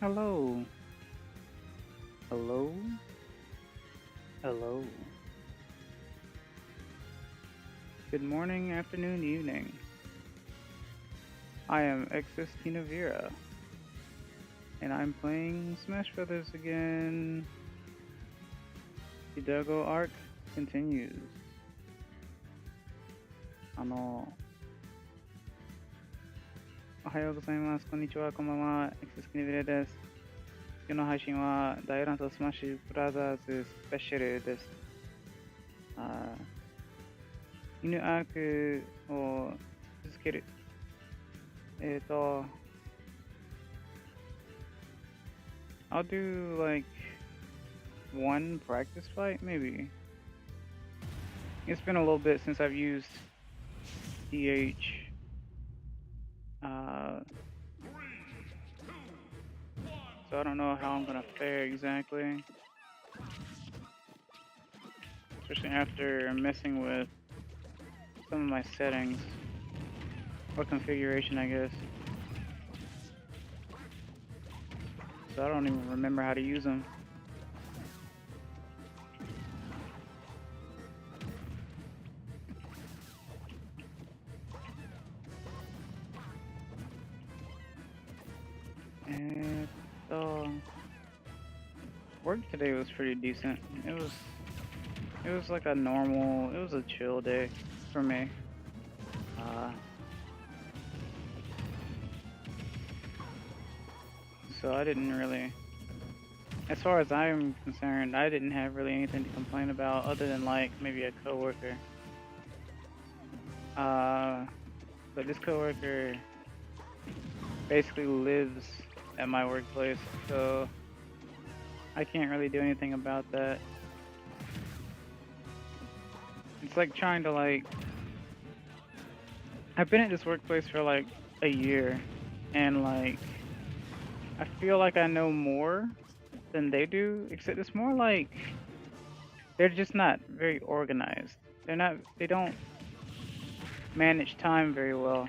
Hello, hello, hello. Good morning, afternoon, evening. I am Exis Tinavira, and I'm playing Smash Brothers again. The Doggo arc continues. あの、おはようございます。こんにちは、こんばんは。Exis Tinavira です。今日の配信は大乱闘スマッシュブラザーズスペシャルです。あ犬アークを続ける。えっと、I'll do like one practice fight, maybe. It's been a little bit since I've used DH. Uh, so I don't know how I'm gonna fare exactly, especially after messing with some of my settings or configuration, I guess. So I don't even remember how to use them. And work today was pretty decent. It was like a normal. It was a chill day for me. Uh, so I didn't really, as far as I'm concerned, I didn't have really anything to complain about other than like maybe a coworker. Uh, but this coworker basically lives at my workplace, so I can't really do anything about that. It's like trying to like, I've been at this workplace for like a year, and like I feel like I know more than they do, except it's more like they're just not very organized. They don't manage time very well.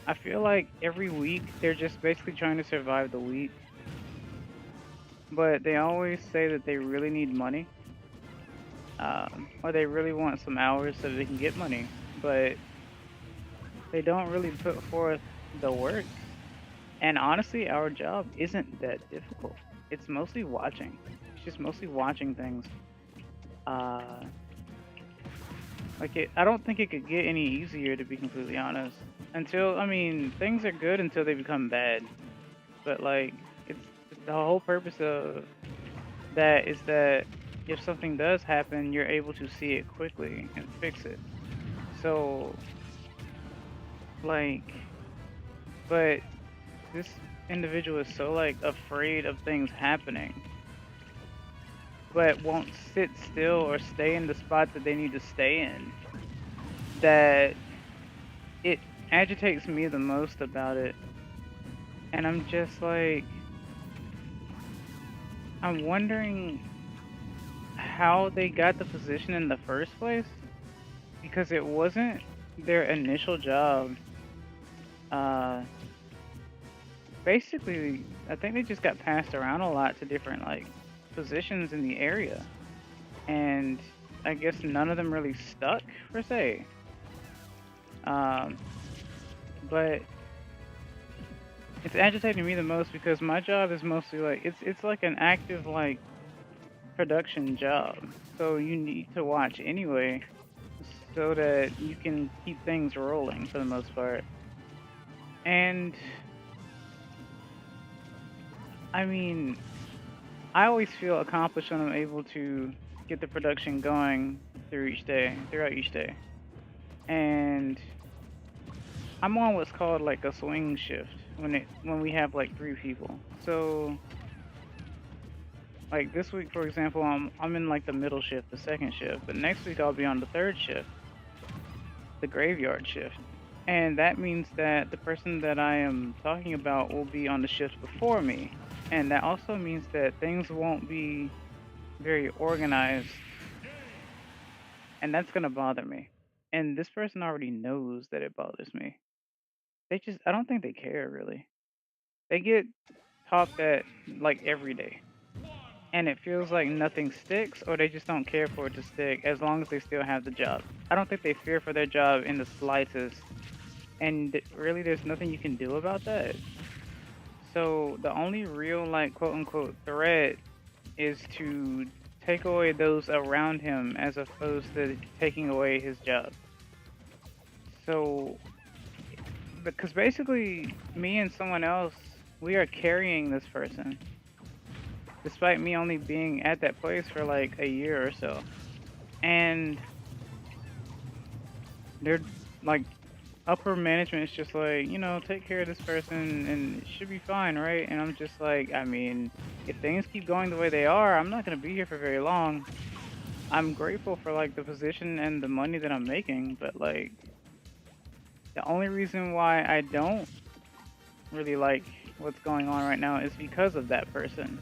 I feel like every week they're just basically trying to survive the week, but they always say that they really need money, or they really want some hours so they can get money, but they don't really put forth the work. And honestly, our job isn't that difficult. It's mostly watching. It's just mostly watching things. Uh, I don't think it could get any easier to be completely honest. I mean, things are good until they become bad. But like, it's the whole purpose of that is that if something does happen, you're able to see it quickly and fix it. So, like, but this individual is so like afraid of things happening, but won't sit still or stay in the spot that they need to stay in, that it agitates me the most about it. And I'm just like, I'm wondering how they got the position in the first place because it wasn't their initial job. Uh, Basically, I think they just got passed around a lot to different like positions in the area, and I guess none of them really stuck per se. Um, but it's agitating me the most because my job is mostly like it's like an active like production job, so you need to watch anyway so that you can keep things rolling for the most part. And I mean, I always feel accomplished when I'm able to get the production going throughout each day. And I'm on what's called like a swing shift when we have like three people. So like this week, for example, I'm in like the middle shift, the second shift, but next week I'll be on the third shift, the graveyard shift. And that means that the person that I am talking about will be on the shift before me. And that also means that things won't be very organized, and that's gonna bother me. And this person already knows that it bothers me. I don't think they care really. They get taught that like every day. And it feels like nothing sticks, or they just don't care for it to stick as long as they still have the job. I don't think they fear for their job in the slightest, and really, there's nothing you can do about that. So the only real, like, quote unquote threat is to take away those around him as opposed to taking away his job. So, because basically, me and someone else, we are carrying this person, despite me only being at that place for like a year or so. And they're like, upper management is just like, take care of this person and it should be fine, right? And I'm just like, I mean, if things keep going the way they are, I'm not going to be here for very long. I'm grateful for like the position and the money that I'm making, but like, the only reason why I don't really like what's going on right now is because of that person.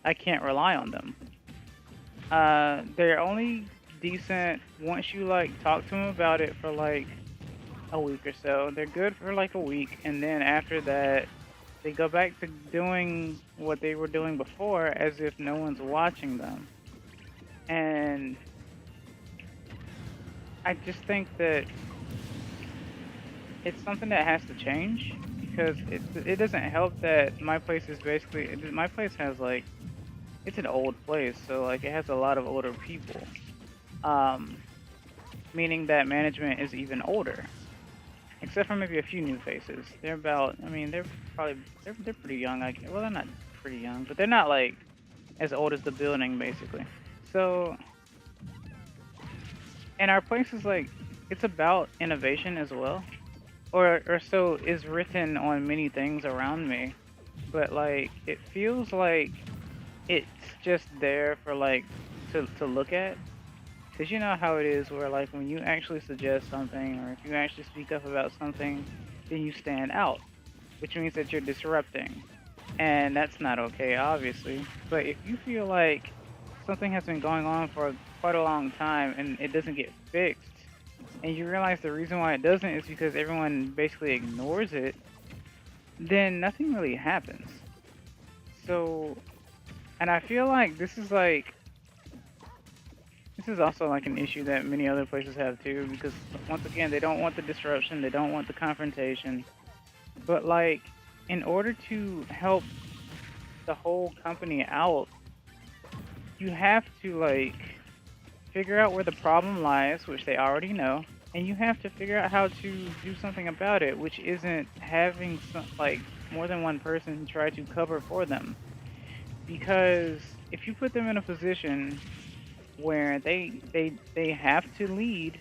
I can't rely on them. They're only decent once you like talk to them about it for like a week or so. They're good for like a week, and then after that, they go back to doing what they were doing before as if no one's watching them. And I just think that it's something that has to change because it doesn't help that my place is basically my place has like it's an old place, so like it has a lot of older people. Um, Meaning that management is even older, except for maybe a few new faces. They're about, I mean, they're probably they're pretty young. Well, they're not pretty young, but they're not like as old as the building, basically. So, and our place is like it's about innovation as well, or so is written on many things around me. But like, it feels like it's just there for like to look at. Because you know how it is where, like, when you actually suggest something or if you actually speak up about something, then you stand out, which means that you're disrupting. And that's not okay, obviously. But if you feel like something has been going on for quite a long time and it doesn't get fixed, and you realize the reason why it doesn't is because everyone basically ignores it, then nothing really happens. So, and I feel like this is also like an issue that many other places have too, because once again, they don't want the disruption, they don't want the confrontation. But like, in order to help the whole company out, you have to like figure out where the problem lies, which they already know, and you have to figure out how to do something about it, which isn't having like more than one person try to cover for them. Because if you put them in a position where they have to lead,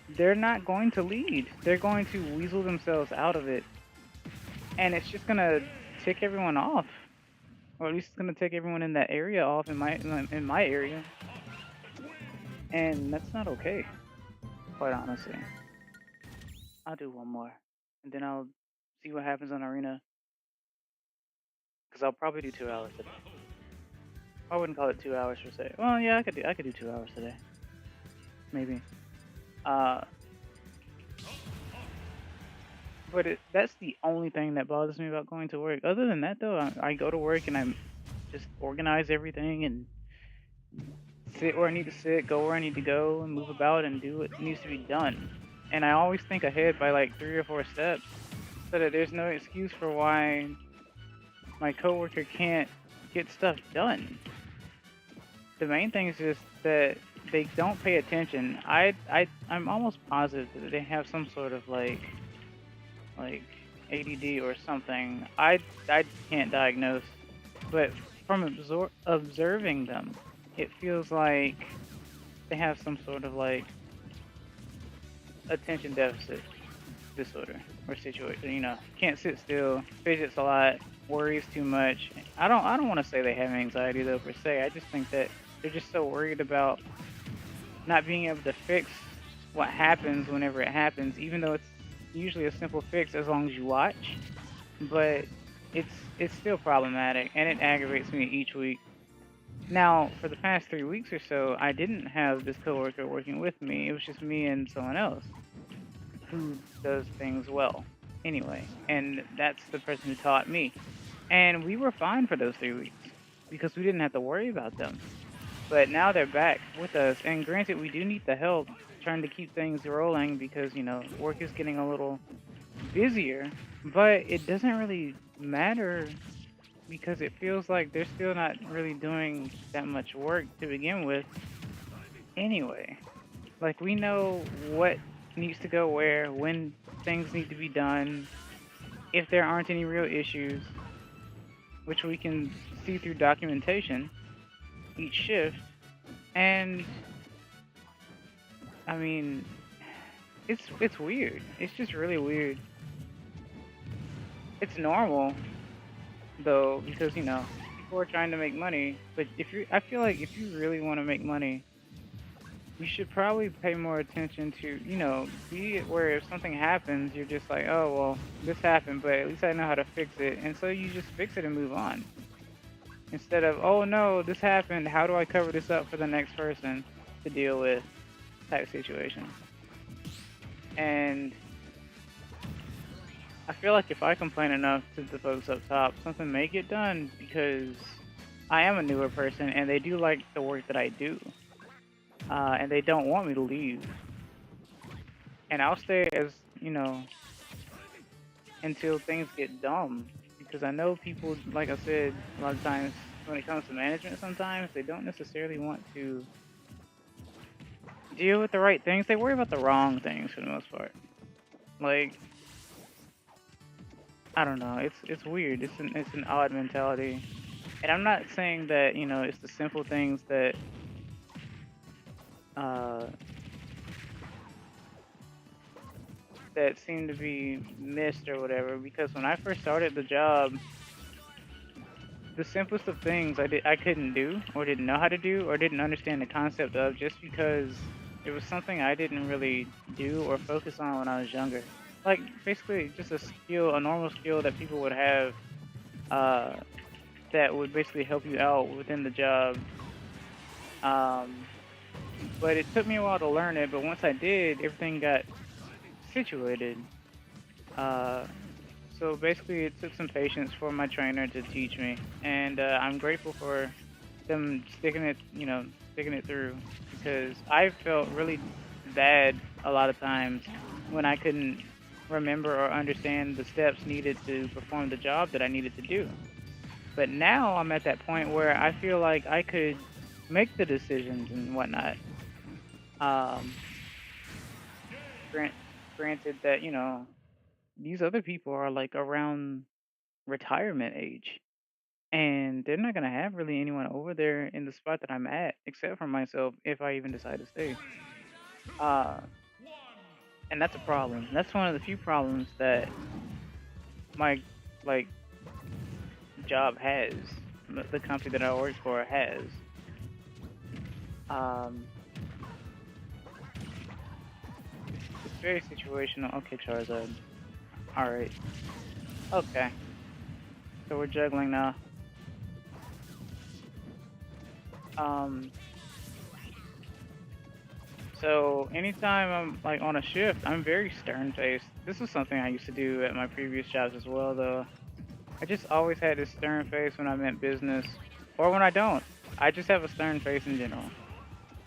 they're not going to lead. They're going to weasel themselves out of it, and it's just gonna tick everyone off, or at least it's gonna take everyone in that area off in my area, and that's not okay. Quite honestly, I'll do one more, and then I'll see what happens on Arena, because I'll probably do 2 hours today. I wouldn't call it 2 hours per se. Well, yeah, I could do 2 hours today, maybe. Uh, But that's the only thing that bothers me about going to work. Other than that, though, I go to work and I just organize everything and sit where I need to sit, go where I need to go, and move about and do what needs to be done. And I always think ahead by like 3 or 4 steps so that there's no excuse for why my coworker can't get stuff done. The main thing is just that they don't pay attention. I'm almost positive that they have some sort of like ADD or something. I can't diagnose, but from observing them, it feels like they have some sort of like attention deficit disorder or situation. Can't sit still, fidgets a lot, worries too much. I don't want to say they have anxiety though per se. I just think that they're just so worried about not being able to fix what happens whenever it happens, even though it's usually a simple fix as long as you watch. But it's still problematic and it aggravates me each week. Now, for the past 3 weeks or so, I didn't have this coworker working with me. It was just me and someone else who does things well anyway. And that's the person who taught me. And we were fine for those 3 weeks because we didn't have to worry about them. But now they're back with us, and granted, we do need the help trying to keep things rolling because, work is getting a little busier, but it doesn't really matter because it feels like they're still not really doing that much work to begin with anyway. Like, we know what needs to go where, when things need to be done, if there aren't any real issues, which we can see through documentation each shift. And I mean, it's weird. It's just really weird. It's normal though because people are trying to make money. But I feel like if you really want to make money, you should probably pay more attention to be it where if something happens, you're just like, oh well, this happened, but at least I know how to fix it, and so you just fix it and move on. Instead of, oh no, this happened, how do I cover this up for the next person to deal with type situation. And I feel like if I complain enough to the folks up top, something may get done because I am a newer person and they do like the work that I do. And they don't want me to leave. And I'll stay until things get dumb. Because I know people, like I said, a lot of times when it comes to management sometimes, they don't necessarily want to deal with the right things. They worry about the wrong things for the most part. Like, I don't know. It's weird. It's an odd mentality. And I'm not saying that, it's the simple things that that seem to be missed or whatever, because when I first started the job, the simplest of things I couldn't do or didn't know how to do or didn't understand the concept of just because it was something I didn't really do or focus on when I was younger. Like basically just a normal skill that people would have that would basically help you out within the job. But it took me a while to learn it, but once I did, everything got situated. So basically it took some patience for my trainer to teach me, and I'm grateful for them sticking it through, because I felt really bad a lot of times when I couldn't remember or understand the steps needed to perform the job that I needed to do. But now I'm at that point where I feel like I could make the decisions and whatnot. Granted that, these other people are like around retirement age, and they're not gonna have really anyone over there in the spot that I'm at, except for myself, if I even decide to stay. Uh, and that's a problem. That's one of the few problems that my like job has, the company that I work for has. Um, it's very situational. Okay, Charizard. All right. Okay. So we're juggling now. So anytime I'm like on a shift, I'm very stern-faced. This is something I used to do at my previous jobs as well, though. I just always had this stern face when I meant business, or when I don't. I just have a stern face in general,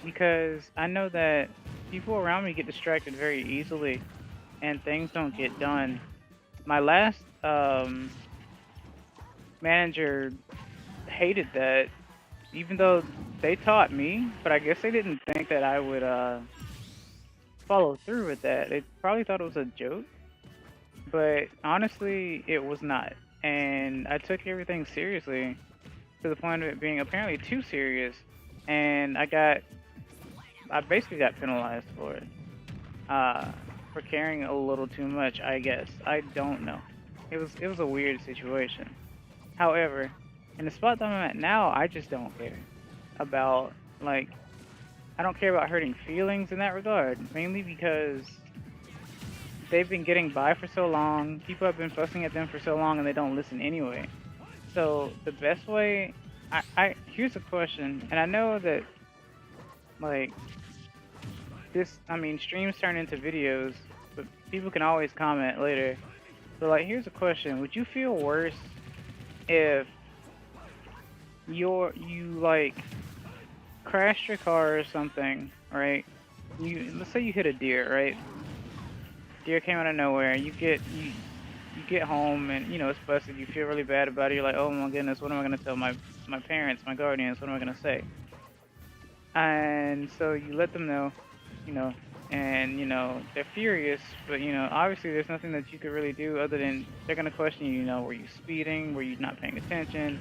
because I know that people around me get distracted very easily, and things don't get done. My last manager hated that, even though they taught me, but I guess they didn't think that I would follow through with that. They probably thought it was a joke, but honestly, it was not. And I took everything seriously to the point of it being apparently too serious, and I basically got penalized for it, for caring a little too much, I guess. I don't know. It was a weird situation. However, in the spot that I'm at now, I just don't care about, like, I don't care about hurting feelings in that regard, mainly because they've been getting by for so long, people have been fussing at them for so long, and they don't listen anyway. So the best way, here's a question, and I know that, like, streams turn into videos, but people can always comment later. So, like, here's a question. Would you feel worse if you like crashed your car or something, right? Let's say you hit a deer, right? Deer came out of nowhere. You get home and it's busted. You feel really bad about it. You're like, oh my goodness, what am I gonna tell my parents, my guardians? What am I gonna say? And so you let them know, you know, and they're furious, but obviously there's nothing that you could really do other than they're gonna question you. Were you speeding? Were you not paying attention?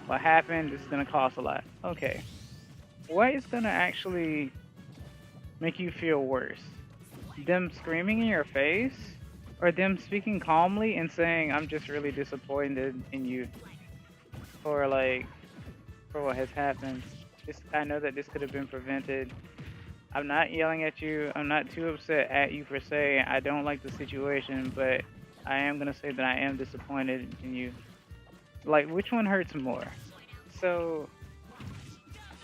What happened? This is gonna cost a lot. Okay, what is gonna actually make you feel worse? Them screaming in your face, or them speaking calmly and saying, "I'm just really disappointed in you for for what has happened. I know that this could have been prevented. I'm not yelling at you. I'm not too upset at you per se. I don't like the situation, but I am gonna say that I am disappointed in you." Like, which one hurts more? So,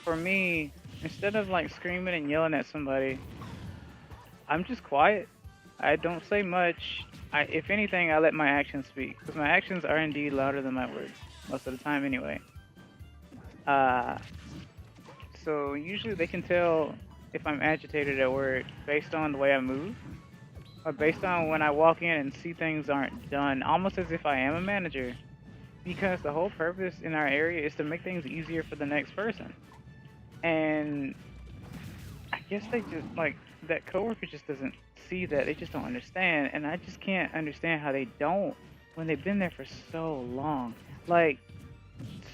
for me, instead of like screaming and yelling at somebody, I'm just quiet. I don't say much. If anything, I let my actions speak because my actions are indeed louder than my words most of the time, anyway. Uh, so usually they can tell if I'm agitated at work based on the way I move, or based on when I walk in and see things aren't done, almost as if I am a manager. Because the whole purpose in our area is to make things easier for the next person. And I guess they just that coworker just doesn't see that. They just don't understand, and I just can't understand how they don't when they've been there for so long, like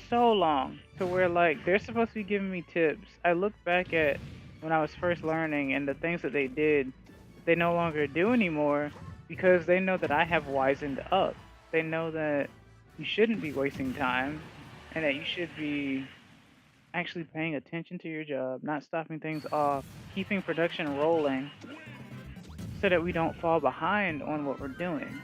so long, to where they're supposed to be giving me tips. I look back at when I was first learning and the things that they did, they no longer do anymore because they know that I have wisened up. They know that you shouldn't be wasting time, and that you should be actually paying attention to your job, not stopping things off, keeping production rolling so that we don't fall behind on what we're doing.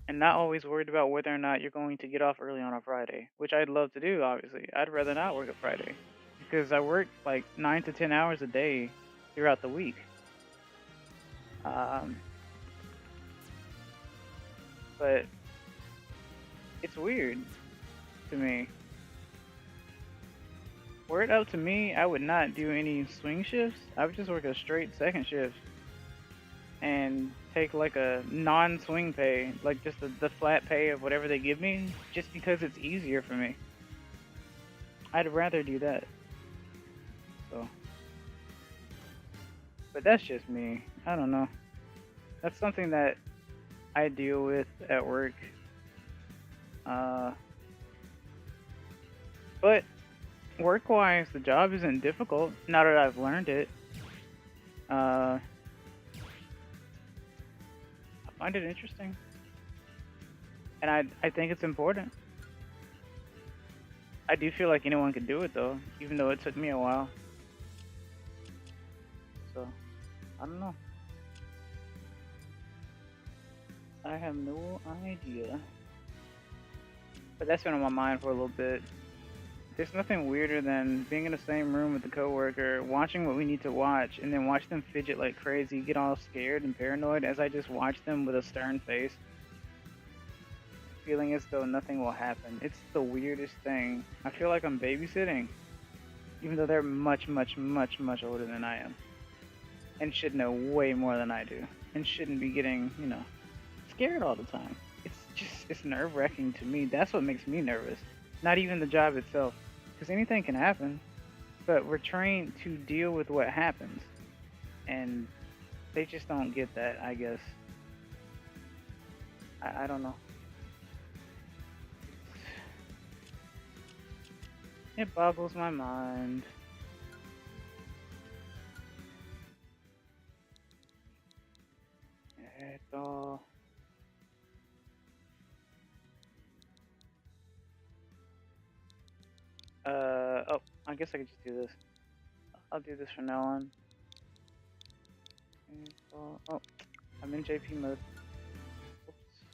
And not always worried about whether or not you're going to get off early on a Friday, which I'd love to do, obviously. I'd rather not work a Friday because I work like 9 to 10 hours a day throughout the week. Um, but it's weird to me. Were it up to me, I would not do any swing shifts. I would just work a straight second shift and take like a non-swing pay, like just the flat pay of whatever they give me, just because it's easier for me. I'd rather do that. So, but that's just me. I don't know. That's something that I deal with at work. Uh, but work-wise, the job isn't difficult. Now that I've learned it, I find it interesting, and I think it's important. I do feel like anyone could do it though, even though it took me a while. So, I don't know. I have no idea. But that's been on my mind for a little bit. There's nothing weirder than being in the same room with a coworker, watching what we need to watch, and then watch them fidget like crazy, get all scared and paranoid as I just watch them with a stern face, feeling as though nothing will happen. It's the weirdest thing. I feel like I'm babysitting, even though they're much, much, much, much older than I am, and should know way more than I do, and shouldn't be getting, scared all the time. It's nerve-wracking to me. That's what makes me nervous. Not even the job itself, because anything can happen, but we're trained to deal with what happens, and they just don't get that, I guess. I don't know. It boggles my mind. Esto. Oh, I guess I could just do this. I'll do this from now on. Oh, I'm in JP mode. Oops.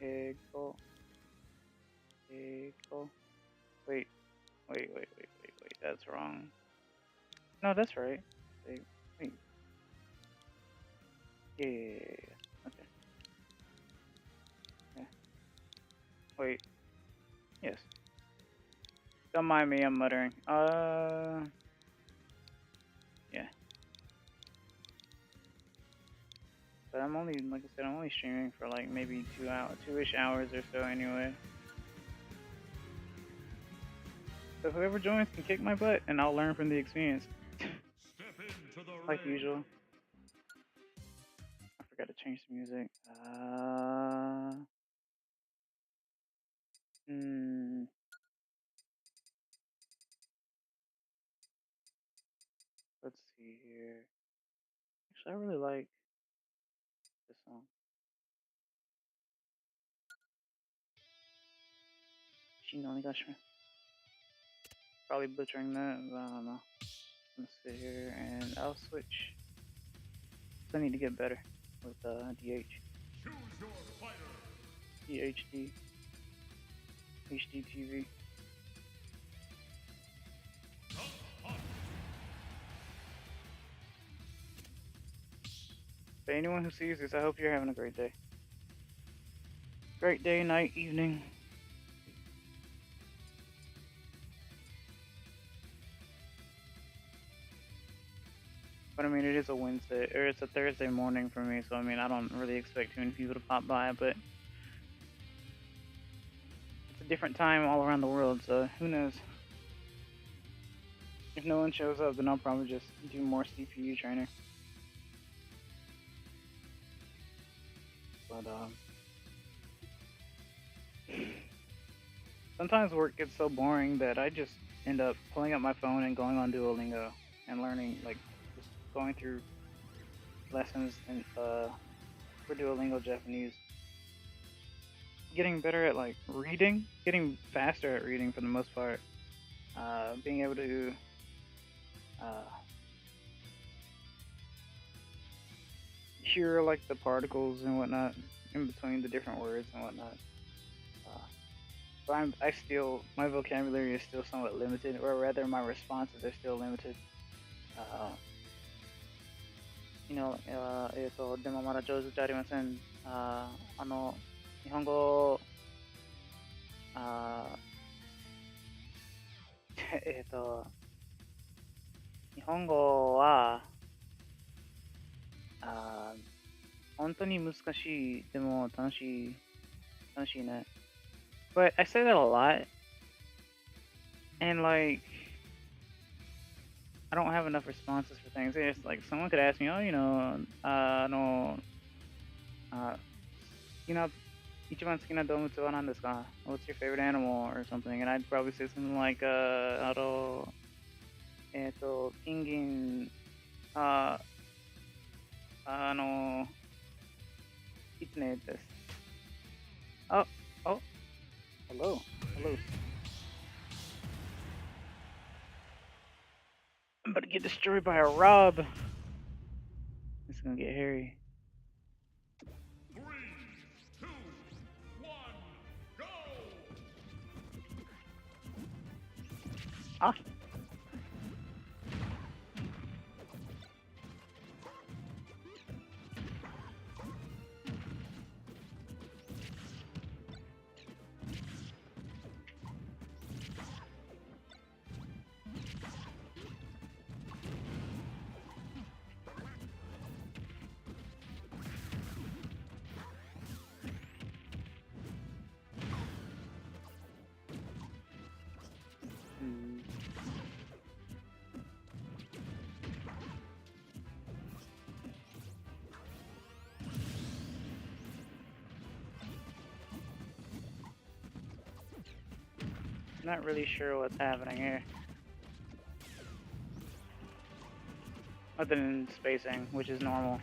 Echo. Echo. Wait. That's wrong. No, that's right. Wait. Yeah. Okay. Yeah. Wait. Yes. Don't mind me, I'm muttering. Yeah. But I'm only, like I said, I'm only streaming for like maybe 2-ish hours or so anyway. So whoever joins can kick my butt, and I'll learn from the experience. Like usual. I forgot to change the music. Hmm. Let's see here. Actually, I really like this song. Shinonigashima. Probably butchering that, but I don't know. I'm gonna sit here and I'll switch. I need to get better with DH. Choose your fighter. DHD. HDTV. But anyone who sees this, I hope you're having a great day. Great day, night, evening. But I mean, it is a Wednesday, or it's a Thursday morning for me, so I mean, I don't really expect too many people to pop by, but it's a different time all around the world, so who knows? If no one shows up, then I'll probably just do more CPU training. But sometimes work gets so boring that I just end up pulling up my phone and going on Duolingo and learning, like, just going through lessons and for Duolingo Japanese. Getting better at like reading, getting faster at reading for the most part. Being able to uh, hear like the particles and whatnot in between the different words and whatnot. Uh, but I still, my vocabulary is still somewhat limited, or rather, my responses are still limited. Uh, でもまだ上手じゃありません。日本語、あ日本語は、本当に難しい。でも楽しいね。But I say that a lot, and like, I don't have enough responses for things. It's like someone could ask me, oh, no, you know, 一番好きな動物は何ですか? What's your favorite animal or something? And I'd probably say something like, ペンギン、あの、キツネです。Oh, oh, hello, hello. I'm about to get destroyed by a Rob. It's gonna get hairy. 3, 2, 1, go! Ah. Not really sure what's happening here. Other than spacing, which is normal.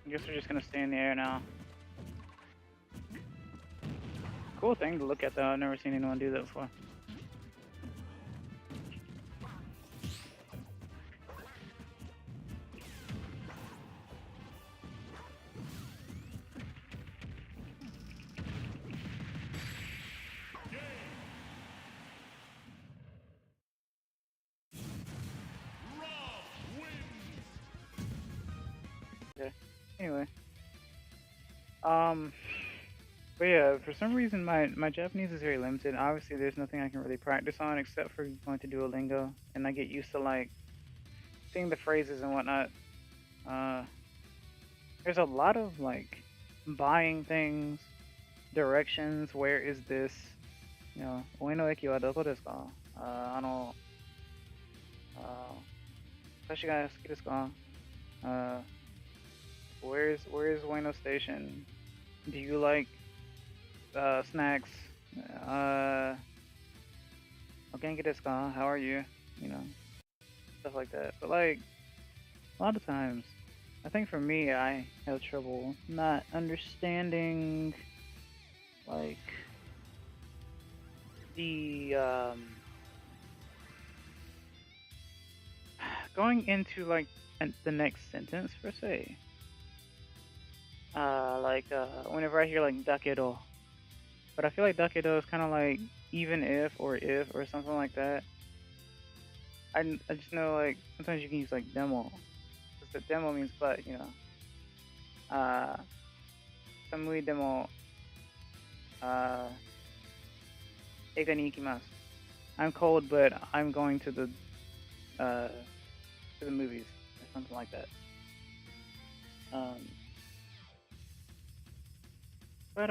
I guess we're just gonna stay in the air now. Cool thing to look at though. I've never seen anyone do that before. Okay. Anyway. But yeah, for some reason my Japanese is very limited. Obviously, there's nothing I can really practice on except for going to Duolingo, and I get used to like seeing the phrases and whatnot. Uh, there's a lot of like buying things, directions. Where is this? You know, Oi no eki wa doko desu ka? 私が好きですか? Where's Ueno Station? Do you like snacks? Ogenki desu ka? How are you? You know, stuff like that. But like a lot of times, I think for me, I have trouble not understanding like the going into like the next sentence per se. Whenever I hear like dakedo, but I feel like dakedo is kind of like even if or something like that. I just know like sometimes you can use like demo, because the demo means but, you know. Samui demo eiga ni ikimasu. I'm cold, but I'm going to the movies or something like that. But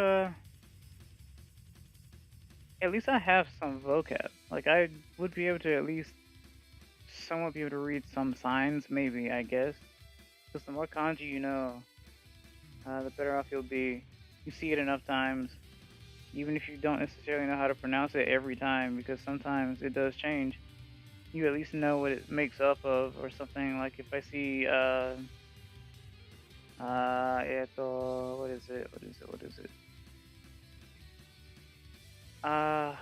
at least I have some vocab. Like I would be able to at least somewhat be able to read some signs, maybe, I guess. Because the more kanji you know, the better off you'll be. You see it enough times, even if you don't necessarily know how to pronounce it every time, because sometimes it does change. You at least know what it makes up of, or something. Like if I see, what is it? I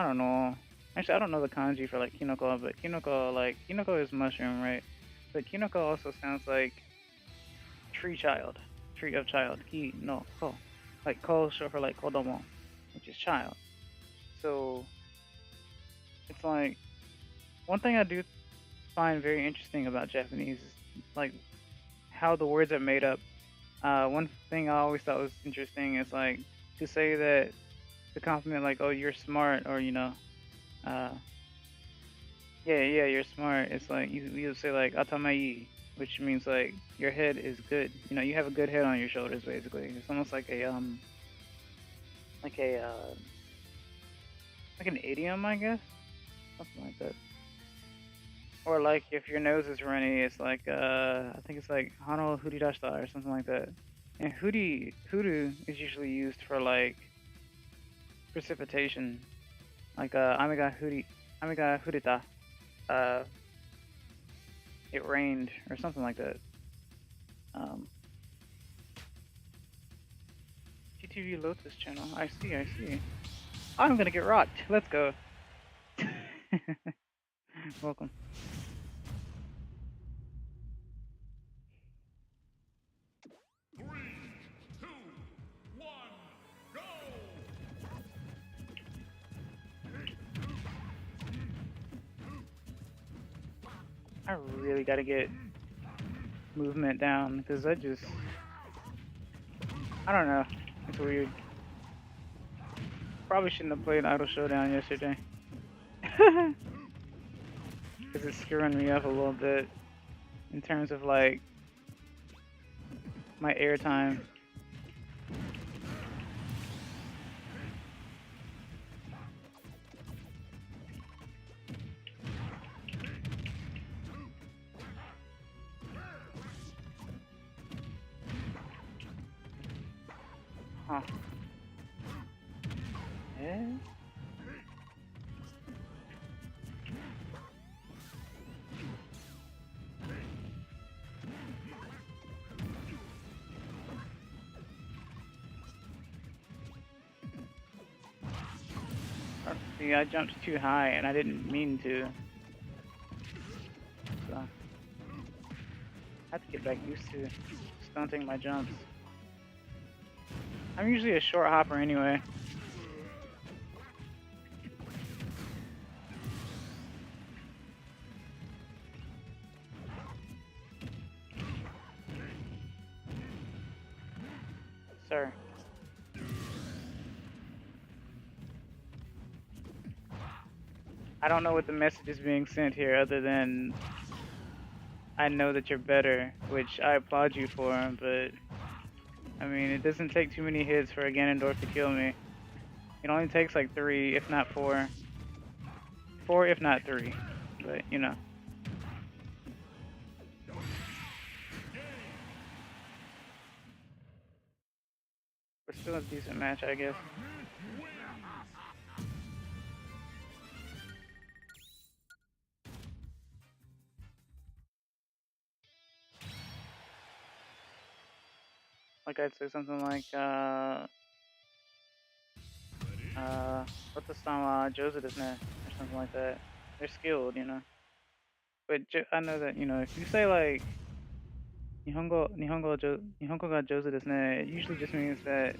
don't know. Actually, I don't know the kanji for like kinoko, but kinoko is mushroom, right? But kinoko also sounds like tree of child. Ki no ko, like ko short for like kodomo, which is child. So it's like one thing I do find very interesting about Japanese is like how the words are made up. One thing I always thought was interesting is like to say that to compliment like, oh, you're smart, or you know, uh, yeah, you're smart. It's like you say like atamai, which means like your head is good. You know, you have a good head on your shoulders. Basically, it's almost like like a like an idiom, I guess, something like that. Or like if your nose is runny, it's like I think it's like hano huridashita or something like that. And huru is usually used for like precipitation, like ame ga hurita, uh, it rained or something like that. Um, GTV Lotus channel. I see. I'm gonna get rocked. Let's go. Welcome. I really gotta get movement down because I don't know. It's weird. Probably shouldn't have played Idle Showdown yesterday. Because it's screwing me up a little bit in terms of like my airtime. Huh. Yeah. See, I jumped too high and I didn't mean to. So I have to get back used to stunting my jumps. I'm usually a short hopper anyway. Sir. I don't know what the message is being sent here other than I know that you're better, which I applaud you for, but I mean, it doesn't take too many hits for a Ganondorf to kill me. It only takes like 3, if not 4. 4, if not 3, but you know. But still a decent match, I guess. Like I'd say something like, what's the song, Joseph is or something like that. They're skilled, you know. But I know that, you know, if you say like, Nihongo ga Joseph desu ne, it usually just means that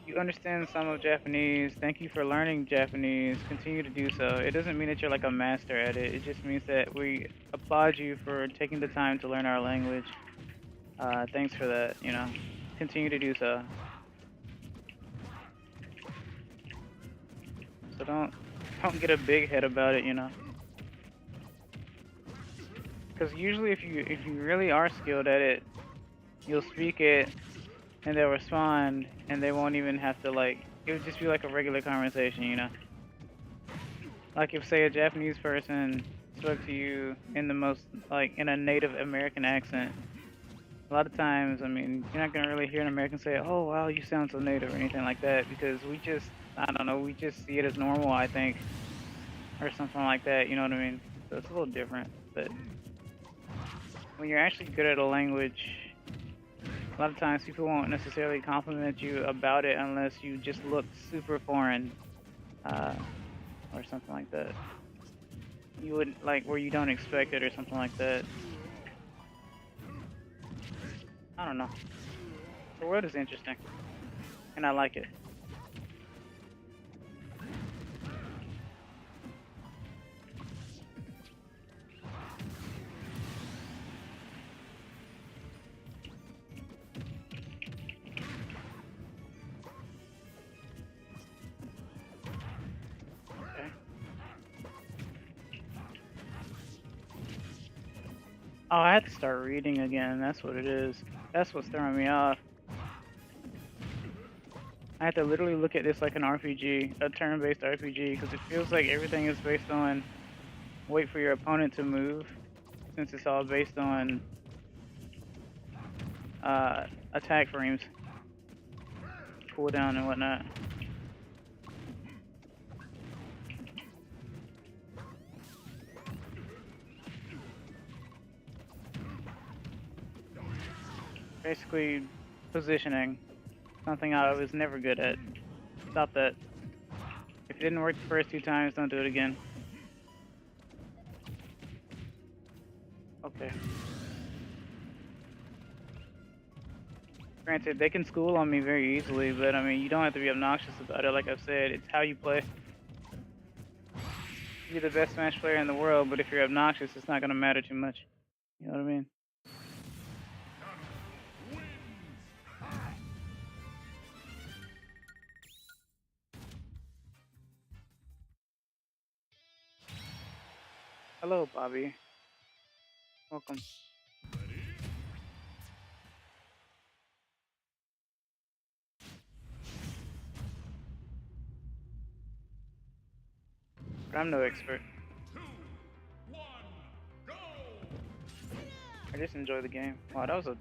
you understand some of Japanese, thank you for learning Japanese, continue to do so. It doesn't mean that you're like a master at it, it just means that we applaud you for taking the time to learn our language. Thanks for that, you know. Continue to do so. So don't get a big head about it, you know. Because usually if you really are skilled at it, you'll speak it and they'll respond and they won't even have to like, it would just be like a regular conversation, you know. Like if say a Japanese person spoke to you in the most, like in a Native American accent, a lot of times, I mean, you're not gonna really hear an American say, "Oh wow, you sound so native" or anything like that, because we just, I don't know, we just see it as normal, I think, or something like that. You know what I mean? So it's a little different. But when you're actually good at a language, a lot of times people won't necessarily compliment you about it unless you just look super foreign, or something like that. You would like where you don't expect it or something like that. I don't know. The world is interesting, and I like it. Okay. Oh, I had to start reading again. That's what it is. That's what's throwing me off. I have to literally look at this like an RPG, a turn-based RPG, because it feels like everything is based on wait for your opponent to move, since it's all based on attack frames, cooldown and whatnot. Basically, positioning, something I was never good at. Stop that. If it didn't work the first 2 times, don't do it again. Okay. Granted, they can school on me very easily, but I mean, you don't have to be obnoxious about it. Like I've said, it's how you play. You're the best Smash player in the world, but if you're obnoxious, it's not gonna matter too much. You know what I mean? Hello, Bobby. Welcome. But I'm no expert. I just enjoy the game. Wow, that was a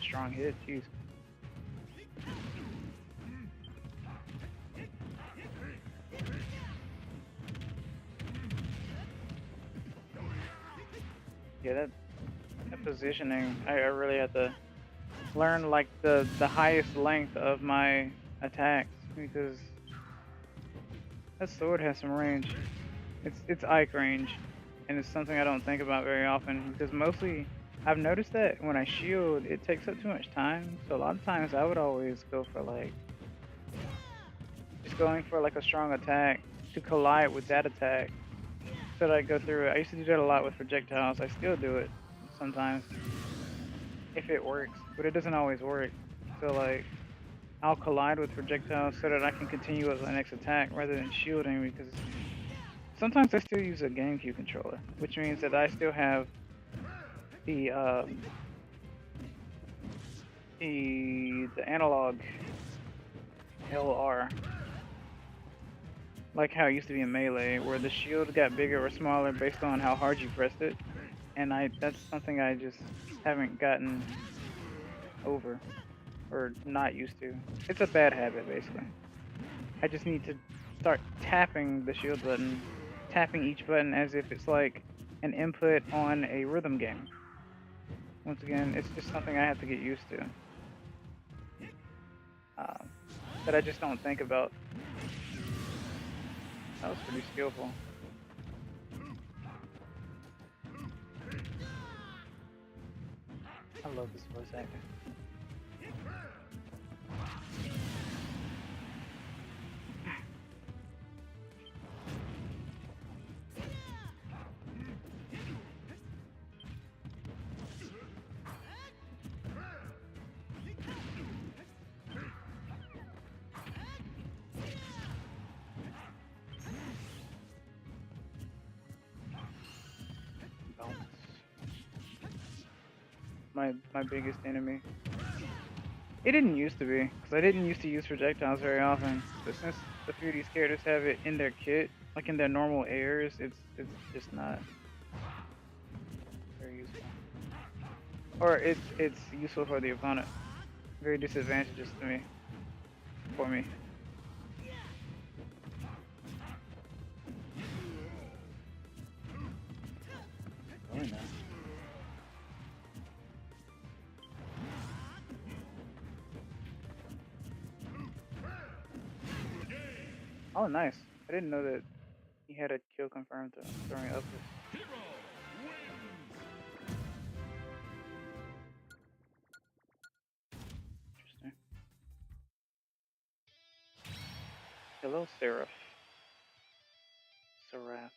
strong hit. Jeez. Yeah, that positioning, I really have to learn like the highest length of my attacks, because That sword has some range. It's Ike range, and it's something I don't think about very often because mostly I've noticed that when I shield, it takes up too much time. So a lot of times I would always go for like just going for like a strong attack to collide with that attack so that I go through it. I used to do that a lot with projectiles. I still do it sometimes if it works, but it doesn't always work. So like I'll collide with projectiles so that I can continue with my next attack rather than shielding because sometimes I still use a GameCube controller, which means that I still have the the analog LR, like how it used to be in Melee, where the shield got bigger or smaller based on how hard you pressed it, and that's something I just haven't gotten over or not used to. It's a bad habit basically. I just need to start tapping the shield button, tapping each button as if it's like an input on a rhythm game. Once again, it's just something I have to get used to. Um, that I just don't think about. That was pretty skillful. I love this voice actor. Bounce. My biggest enemy. It didn't used to be, because I didn't used to use projectiles very often. But since a few of these characters have it in their kit, like in their normal airs, it's just not very useful. Or it's useful for the opponent. Very disadvantageous to me. For me. Oh no. Oh nice. I didn't know that he had a kill confirmed during upwards. Interesting. Hello, Seraph. Seraph.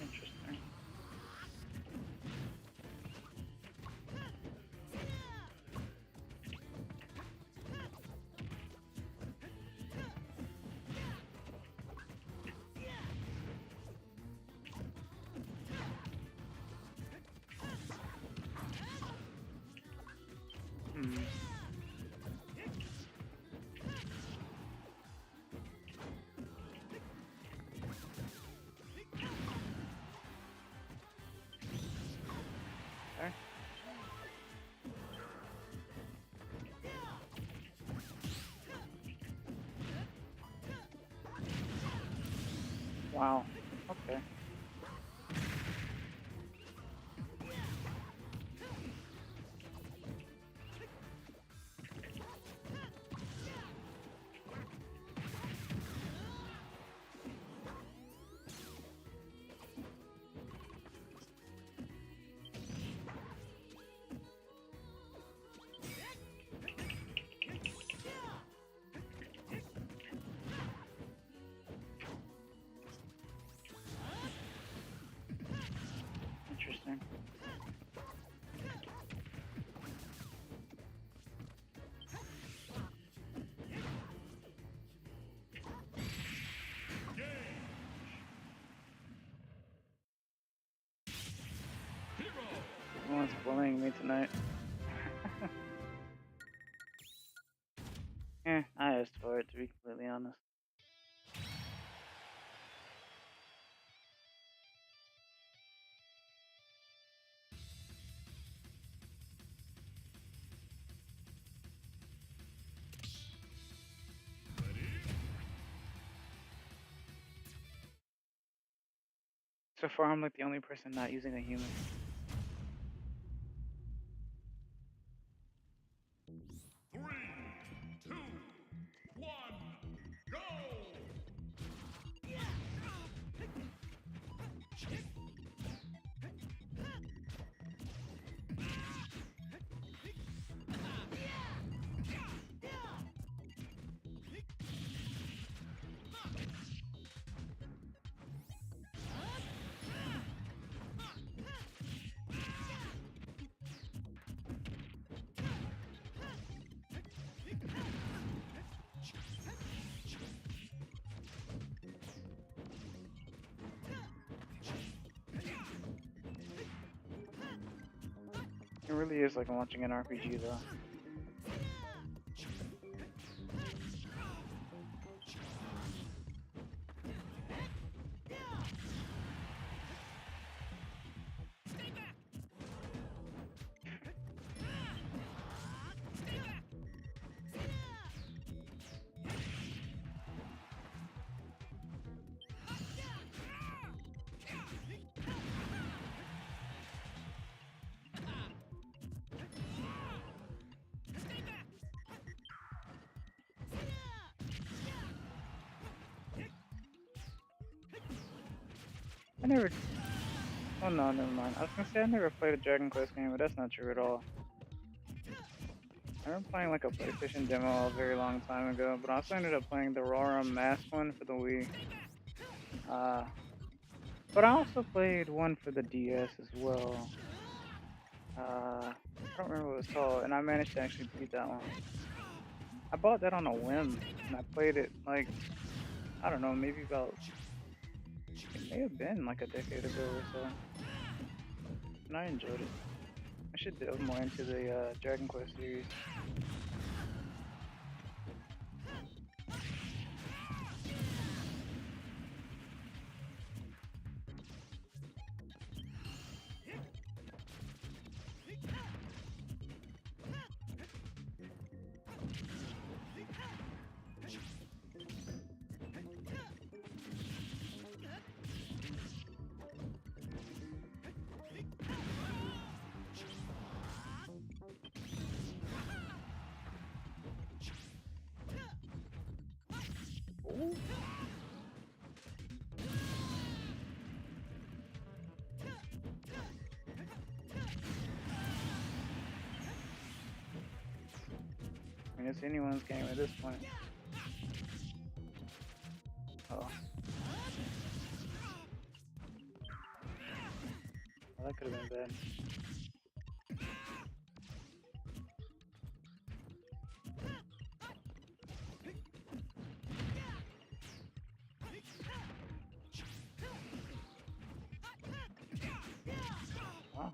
Interesting. Hmm. Okay. Wow. Okay. bullying me tonight. I asked for it, to be completely honest. So far, I'm like the only person not using a human. It really is like watching an RPG, though. I never. Oh no, never mind. I was gonna say I never played a Dragon Quest game, but that's not true at all. I remember playing like a PlayStation demo a very long time ago, but I also ended up playing the Roram Mask one for the Wii. But I also played one for the DS as well. I don't remember what it was called, and I managed to actually beat that one. I bought that on a whim, and I played it like, I don't know, maybe about, it may have been like a decade ago or so. And I enjoyed it. I should delve more into the Dragon Quest series. Ooh. I mean, it's anyone's game at this point. Oh. Well, that could have been bad. Wow.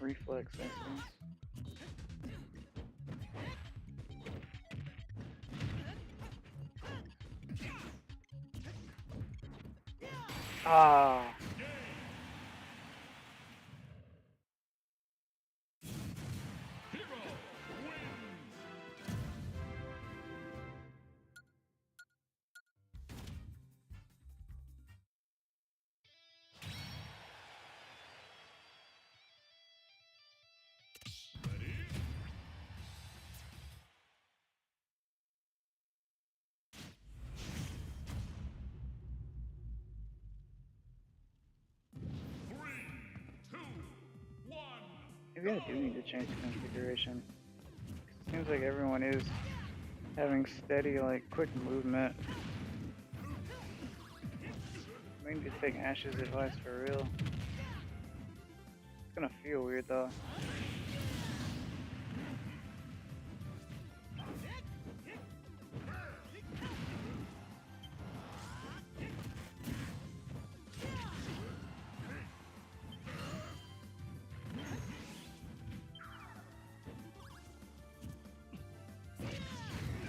Reflex, I see. Ah. Maybe I do need to change the configuration. Seems like everyone is having steady, like, quick movement. We need to take Ash's advice for real. It's gonna feel weird though.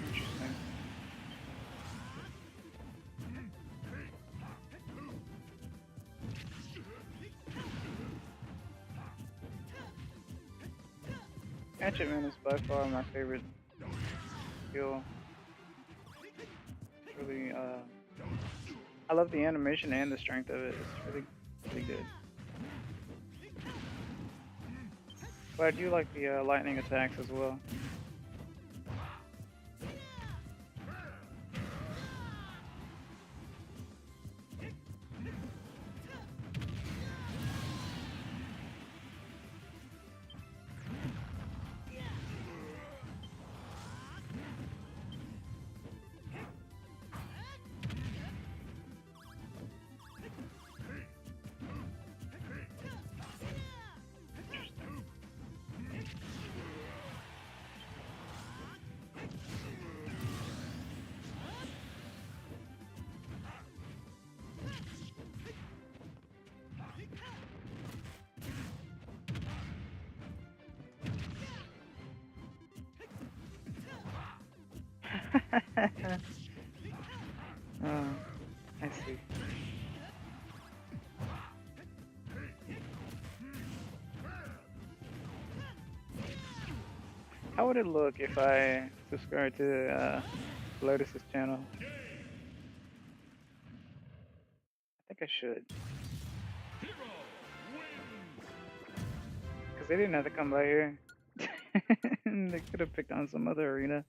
Interesting. Hatchetman is by far my favorite skill. It's really, I love the animation and the strength of it. It's really good. But I do like the lightning attacks as well. Oh, I see. How would it look if I subscribe to Lotus's channel? I think I should. Because they didn't have to come by here. They could have picked on some other arena.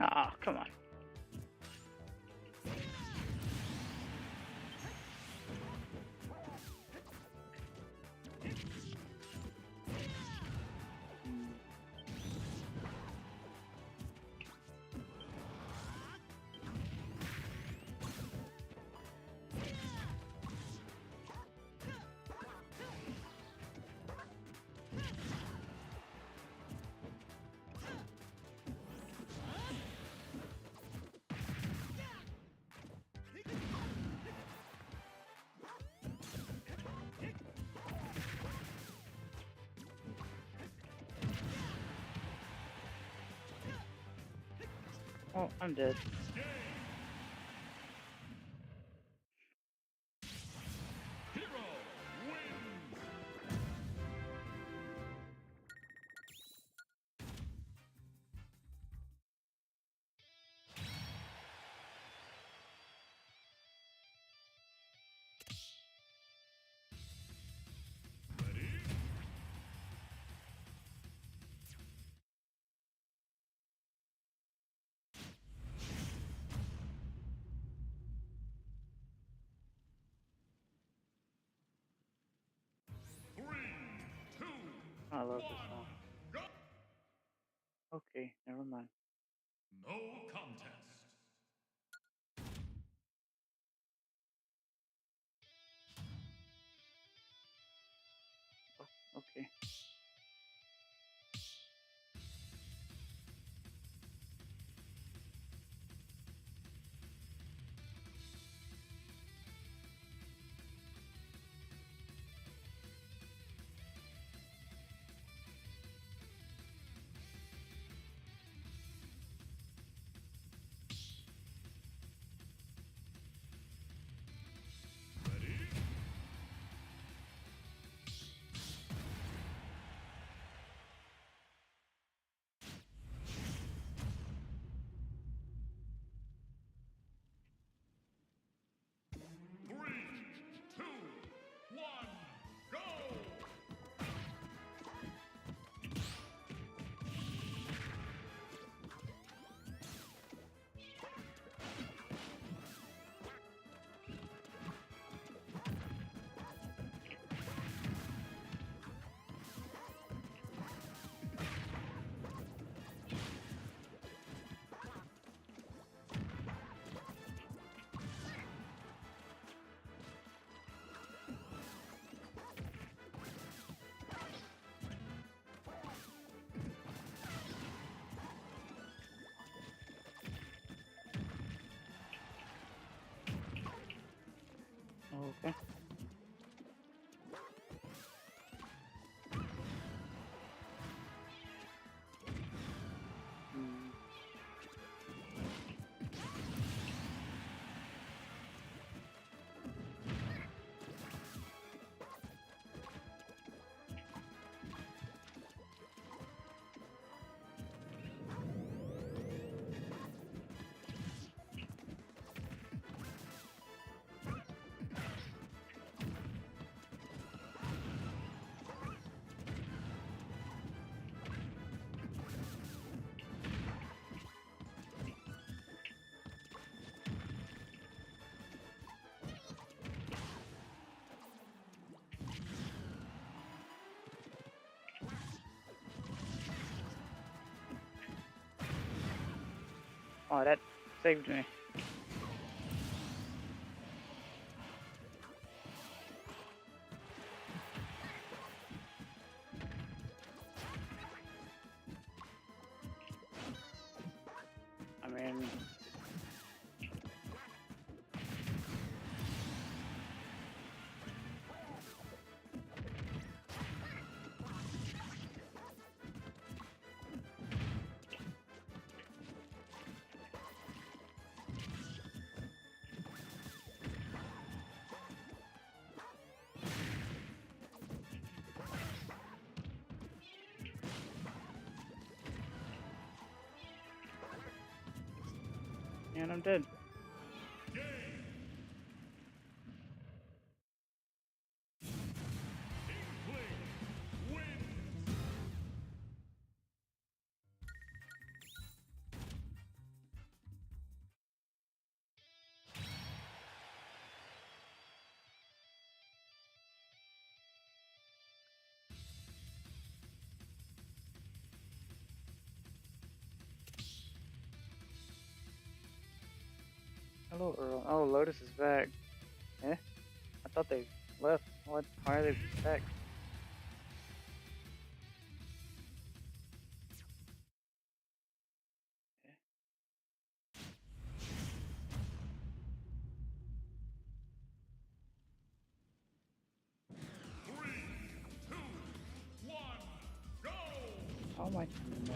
Ah, come on. Oh, I'm dead. load this one. Okay, never mind. No contest. Okay. Ready? Three, two, one, go! Okay. Hmm. Oh, that saved me. I mean, and I'm dead. Game! Inkling wins! Hello, Earl. Oh, Lotus is back. Eh? I thought they left. What? Why are they back? Eh? Three, two, one, go! Oh my. No.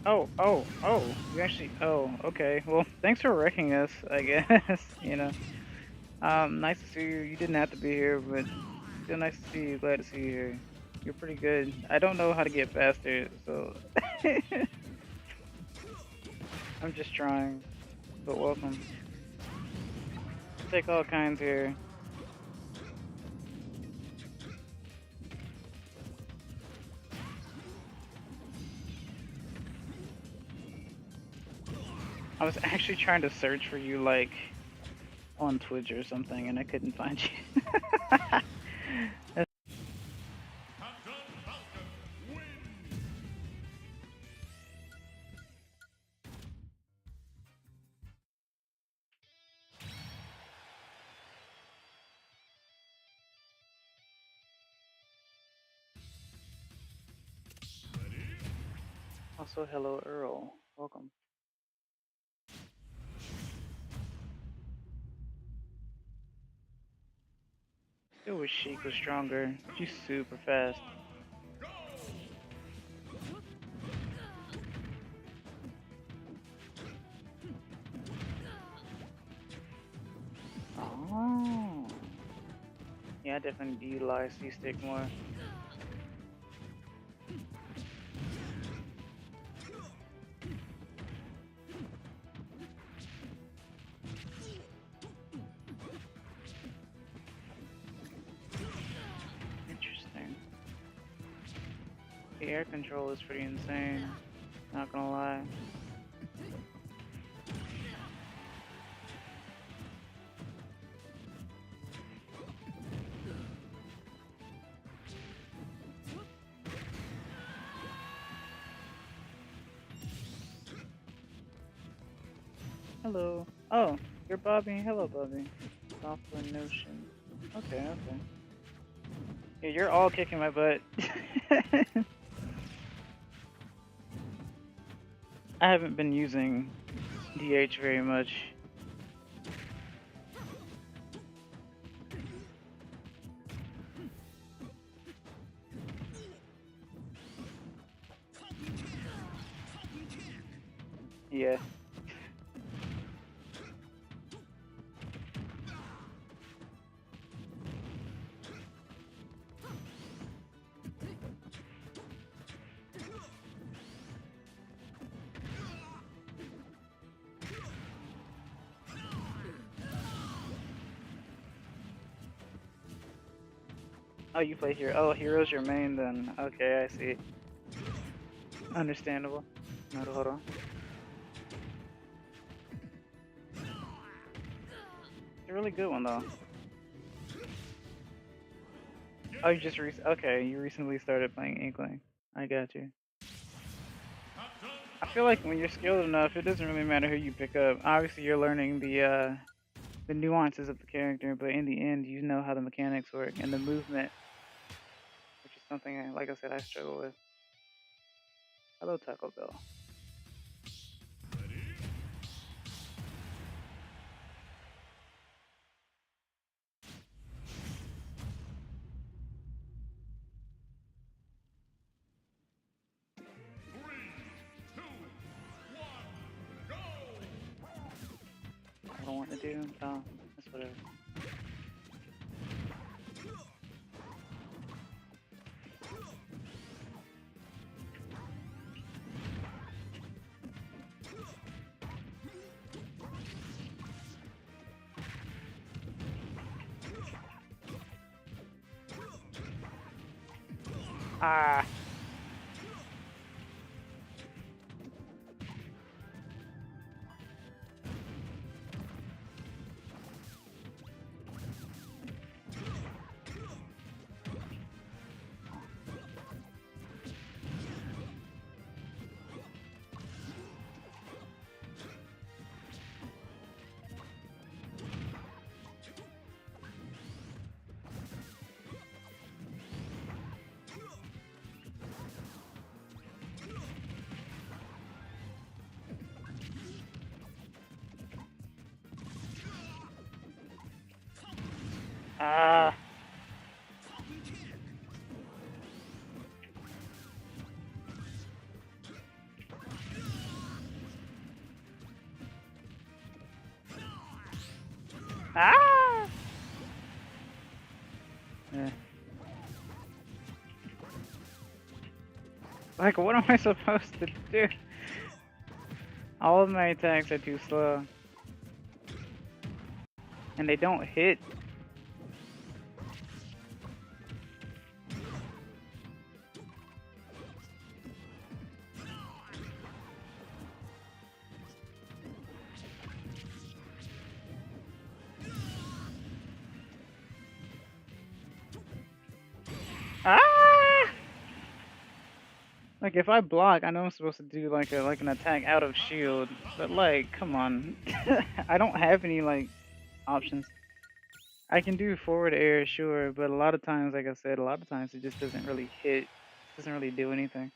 Oh, you actually, oh, okay. Well, thanks for wrecking us, I guess, you know. Nice to see you. You didn't have to be here, but still nice to see you. Glad to see you here. You're pretty good. I don't know how to get faster, so I'm just trying, but welcome. Take all kinds here. I was actually trying to search for you, like, on Twitch or something, and I couldn't find you. Captain Falcon wins. Also, hello, Earl. Welcome. Still wish Sheik was stronger. She's super fast. Oh. Yeah, I definitely utilize C-Stick more. Interesting. The air control is pretty insane. Not gonna lie. Hello. Oh, you're Bobby. Hello, Bobby. Software Notion. Okay, okay. Yeah, you're all kicking my butt. I haven't been using DH very much. Yeah. Oh, you play Hero. Oh, Hero's your main then. Okay, I see. Understandable. Naruhodo. It's a really good one though. Oh, you just okay, you recently started playing Inkling. I got you. I feel like when you're skilled enough, it doesn't really matter who you pick up. Obviously, you're learning the nuances of the character, but in the end, you know how the mechanics work and the movement, which is something, like I said, I struggle with. Hello, Taco Bell. I don't want to do. Oh, that's whatever. Ah. Ah! Yeah. Like, what am I supposed to do? All of my attacks are too slow. And they don't hit. Ah! Like, if I block, I know I'm supposed to do like an attack out of shield, but like, come on. I don't have any like options. I can do forward air, sure, but a lot of times, like I said, a lot of times it just doesn't really hit. It doesn't really do anything.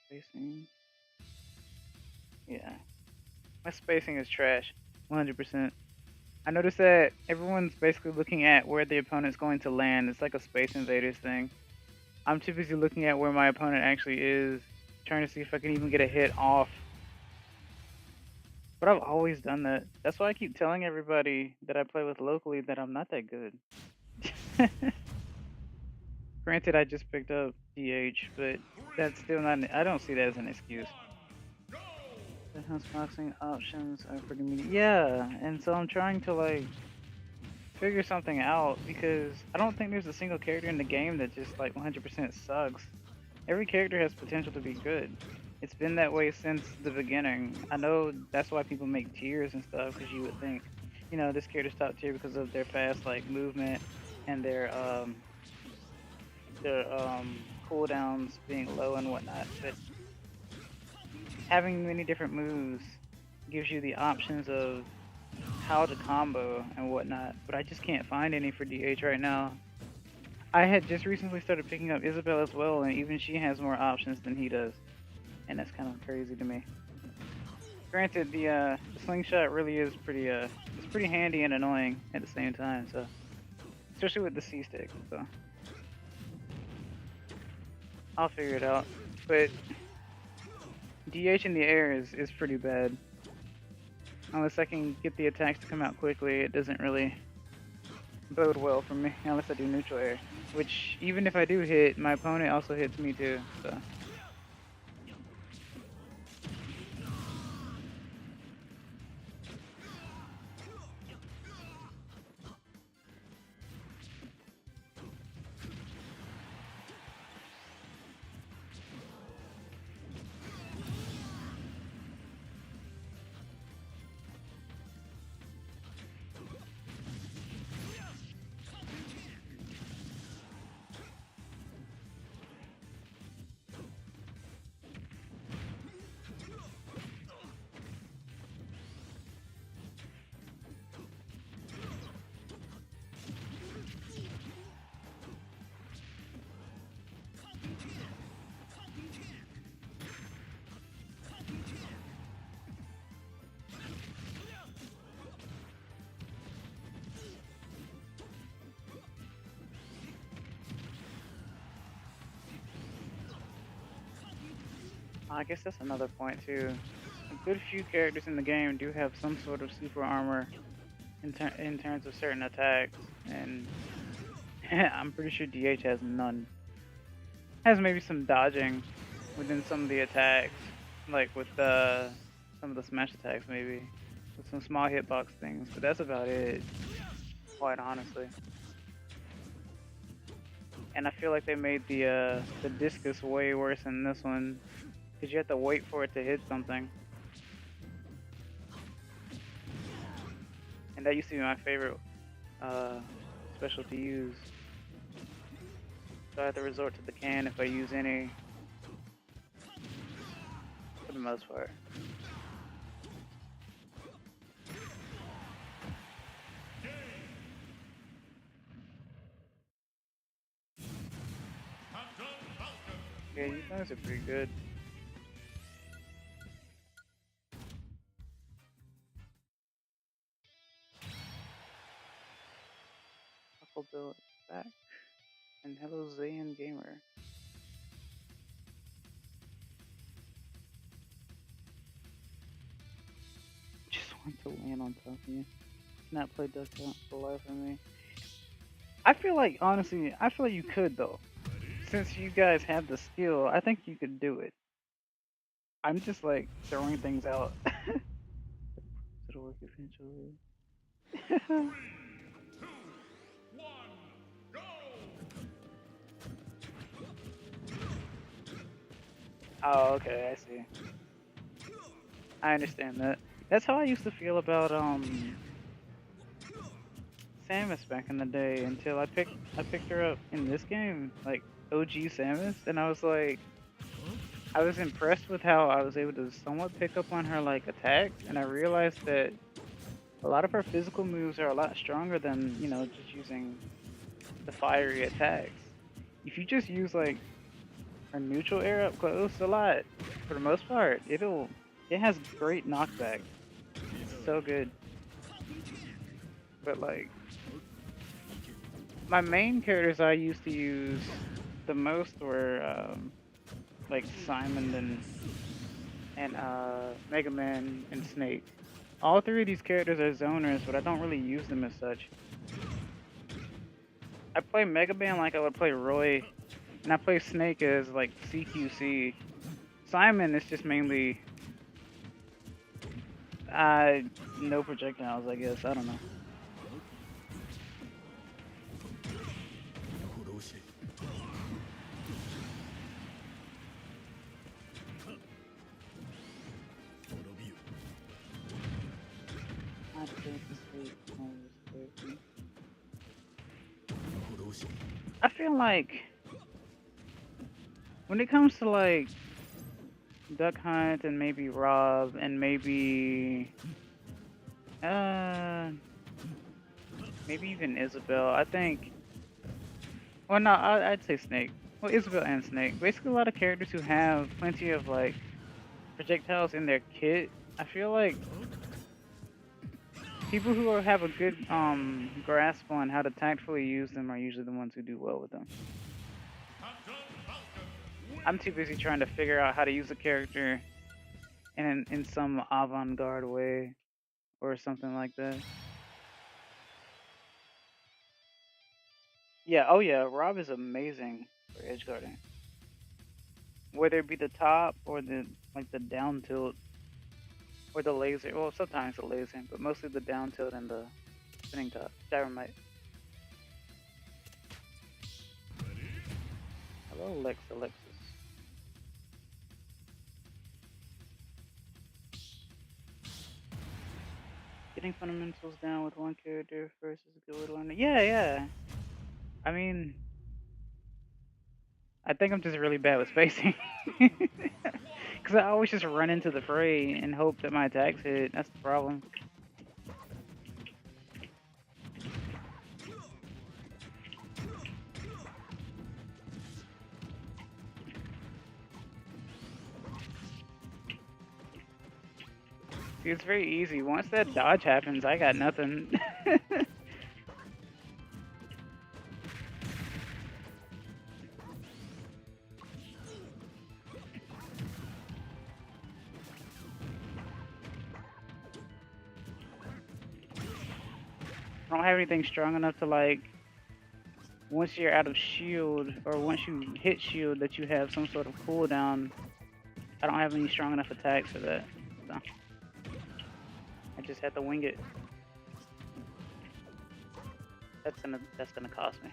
Spacing. Yeah. My spacing is trash. 100%. I noticed that everyone's basically looking at where the opponent's going to land. It's like a Space Invaders thing. I'm too busy looking at where my opponent actually is, trying to see if I can even get a hit off. But I've always done that. That's why I keep telling everybody that I play with locally that I'm not that good. Granted, I just picked up DH, but that's still not. I don't see that as an excuse. The house boxing options are pretty medium. Yeah, and so I'm trying to like figure something out because I don't think there's a single character in the game that just like 100% sucks. Every character has potential to be good. It's been that way since the beginning. I know that's why people make tiers and stuff because you would think, you know, this character's top tier because of their fast like movement and their cooldowns being low and whatnot. But having many different moves gives you the options of how to combo and whatnot. But I just can't find any for DH right now. I had just recently started picking up Isabel as well, and even she has more options than he does, and that's kind of crazy to me. Granted, the slingshot really is it's pretty handy and annoying at the same time. So, especially with the C stick. So, I'll figure it out. But DH in the air is pretty bad. Unless I can get the attacks to come out quickly, it doesn't really bode well for me. Unless I do neutral air, which even if I do hit, my opponent also hits me too. So. I guess that's another point too. A good few characters in the game do have some sort of super armor in terms of certain attacks, and I'm pretty sure DH has none. Has maybe some dodging within some of the attacks, like with some of the smash attacks maybe, with some small hitbox things, but that's about it, quite honestly. And I feel like they made the discus way worse in this one, because you have to wait for it to hit something. And that used to be my favorite special to use. So I have to resort to the can if I use any, for the most part. Yeah, you guys are pretty good. Uncle Bill is back. And hello, Zayan Gamer. Just want to land on top of you. Not play duck hunt for the life of me. I feel like honestly, I feel like you could though. Since you guys have the skill, I think you could do it. I'm just like throwing things out. It'll work eventually. Oh, okay, I see. I understand that. That's how I used to feel about Samus back in the day until I picked her up in this game, like OG Samus, and I was like I was impressed with how I was able to somewhat pick up on her like attacks, and I realized that a lot of her physical moves are a lot stronger than, just using the fiery attacks. If you just use like her neutral air up close a lot, for the most part, it has great knockback. It's so good. But like my main characters I used to use the most were like Simon and Mega Man and Snake. All three of these characters are zoners, but I don't really use them as such. I play Mega Man like I would play Roy, and I play Snake as like CQC. Simon is just mainly no projectiles, I guess. I don't know. I feel like when it comes to like Duck Hunt and maybe Rob and uh maybe even Isabel, I think. Well, no, I'd say Snake. Well, Isabel and Snake. Basically, a lot of characters who have plenty of like projectiles in their kit. I feel like people who have a good grasp on how to tactfully use them are usually the ones who do well with them. I'm too busy trying to figure out how to use a character in some avant-garde way or something like that. Yeah, oh yeah, Rob is amazing for edge guarding. Whether it be the top or the down tilt or the laser. Well, sometimes the laser, but mostly the down tilt and the spinning top. Dynamite. Hello, Alexis. Getting fundamentals down with one character versus good with one. Yeah, yeah. I mean, I think I'm just really bad with spacing. Because I always just run into the fray and hope that my attacks hit. That's the problem. See, it's very easy. Once that dodge happens, I got nothing. I don't have anything strong enough to like once you're out of shield or once you hit shield that you have some sort of cooldown. I don't have any strong enough attacks for that. So I just had to wing it. That's gonna cost me.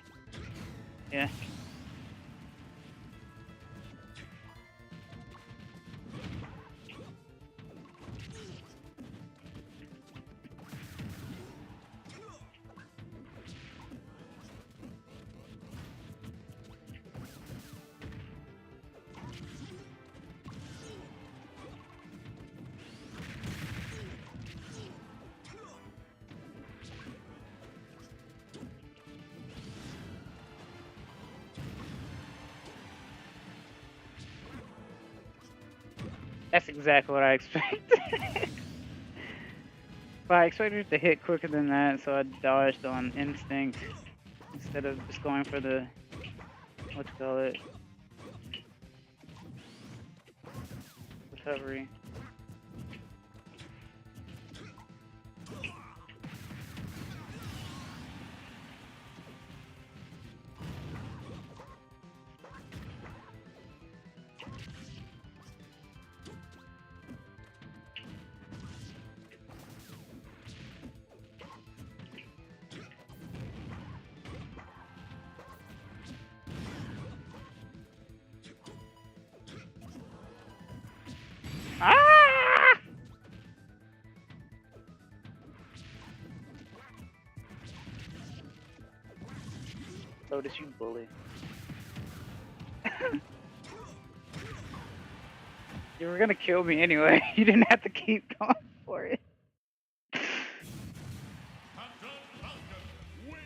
Yeah. That's exactly what I expected. But I expected it to hit quicker than that, so I dodged on instinct instead of just going for the what you call it, recovery. Ah! So did you bully? You were gonna kill me anyway. You didn't have to keep going for it. Captain Falcon wins.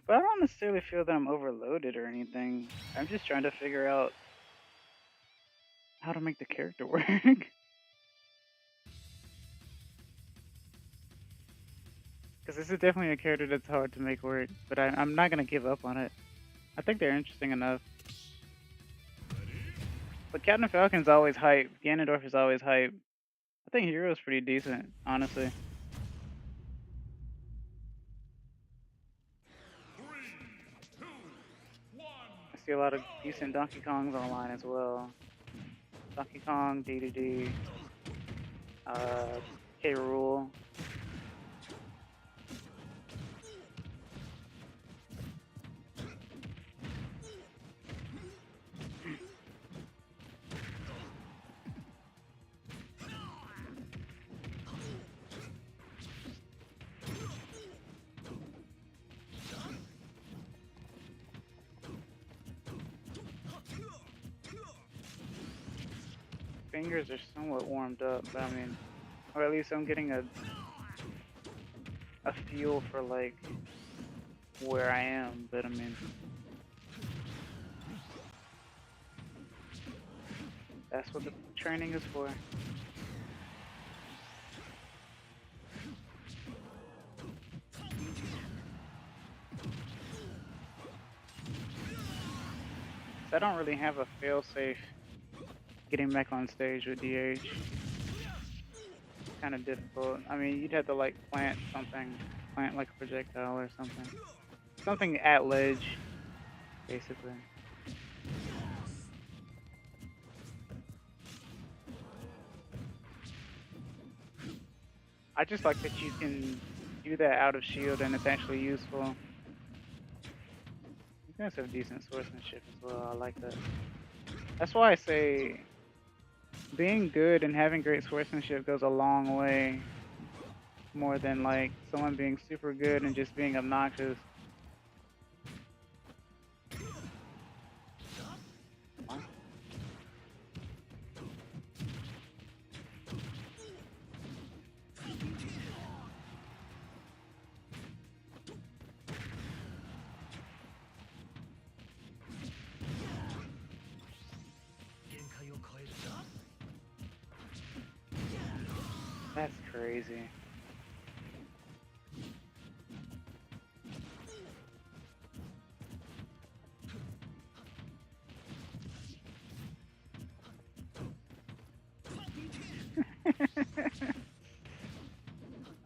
But I don't necessarily feel that I'm overloaded or anything. I'm just trying to figure out how to make the character work. Because this is definitely a character that's hard to make work, but I'm not gonna give up on it. I think they're interesting enough. But Captain Falcon's always hype. Ganondorf is always hype. I think Hero's pretty decent, honestly. 3, 2, 1. I see a lot of decent Donkey Kongs online as well. Donkey Kong, D, K. Rool. Fingers are somewhat warmed up, but I mean, or at least I'm getting a feel for like where I am. But I mean, that's what the training is for. So I don't really have a fail-safe getting back on stage with DH. Kind of difficult. I mean, you'd have to like plant something, plant like a projectile or something. Something at ledge, basically. I just like that you can do that out of shield and it's actually useful. You guys have decent swordsmanship as well. I like that. That's why I say being good and having great swordsmanship goes a long way more than like someone being super good and just being obnoxious. What? That's crazy.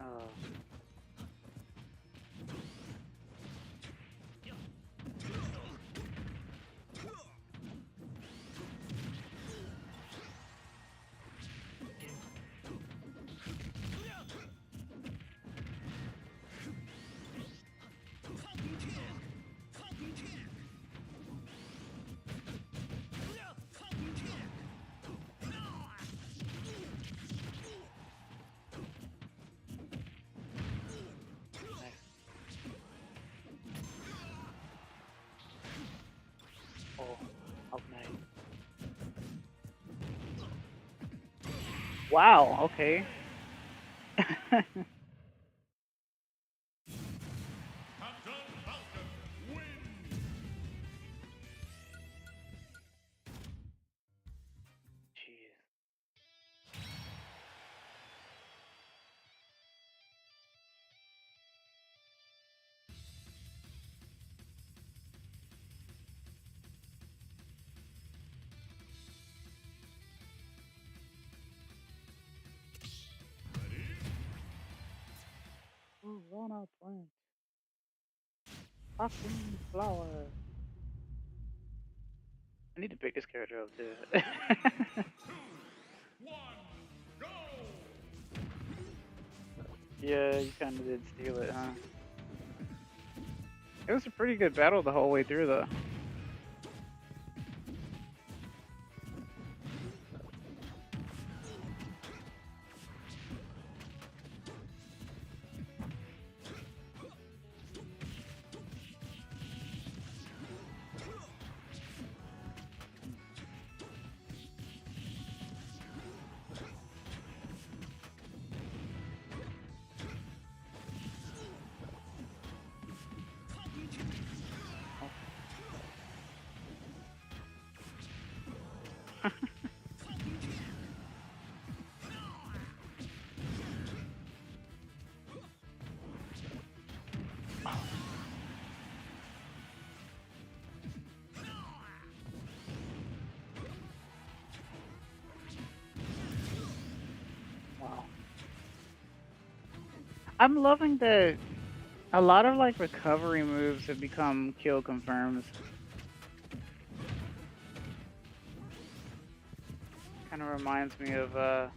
Oh. Oh, okay. Wow, okay. Captain Falcon wins. Jeez. Ooh, Rona plant. Fucking flower. I need to pick this character up too. 3, 2, 1, go. Yeah, you kind of did steal it, huh? It was a pretty good battle the whole way through, though. I'm loving that a lot of like recovery moves have become kill confirms. Kind of reminds me of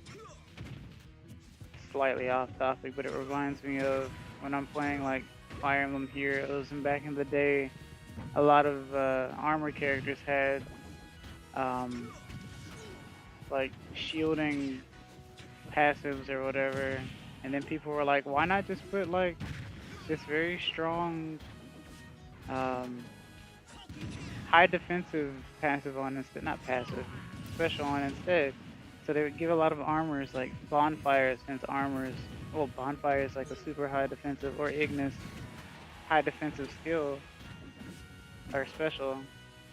slightly off topic, but it reminds me of when I'm playing like Fire Emblem Heroes, and back in the day, a lot of armor characters had um, like shielding passives or whatever, and then people were like, why not just put like this very strong um, high defensive passive on instead, not passive, special on instead. So they would give a lot of armors like bonfires since armors. Well, bonfire is like a super high defensive, or Ignis high defensive skill or special,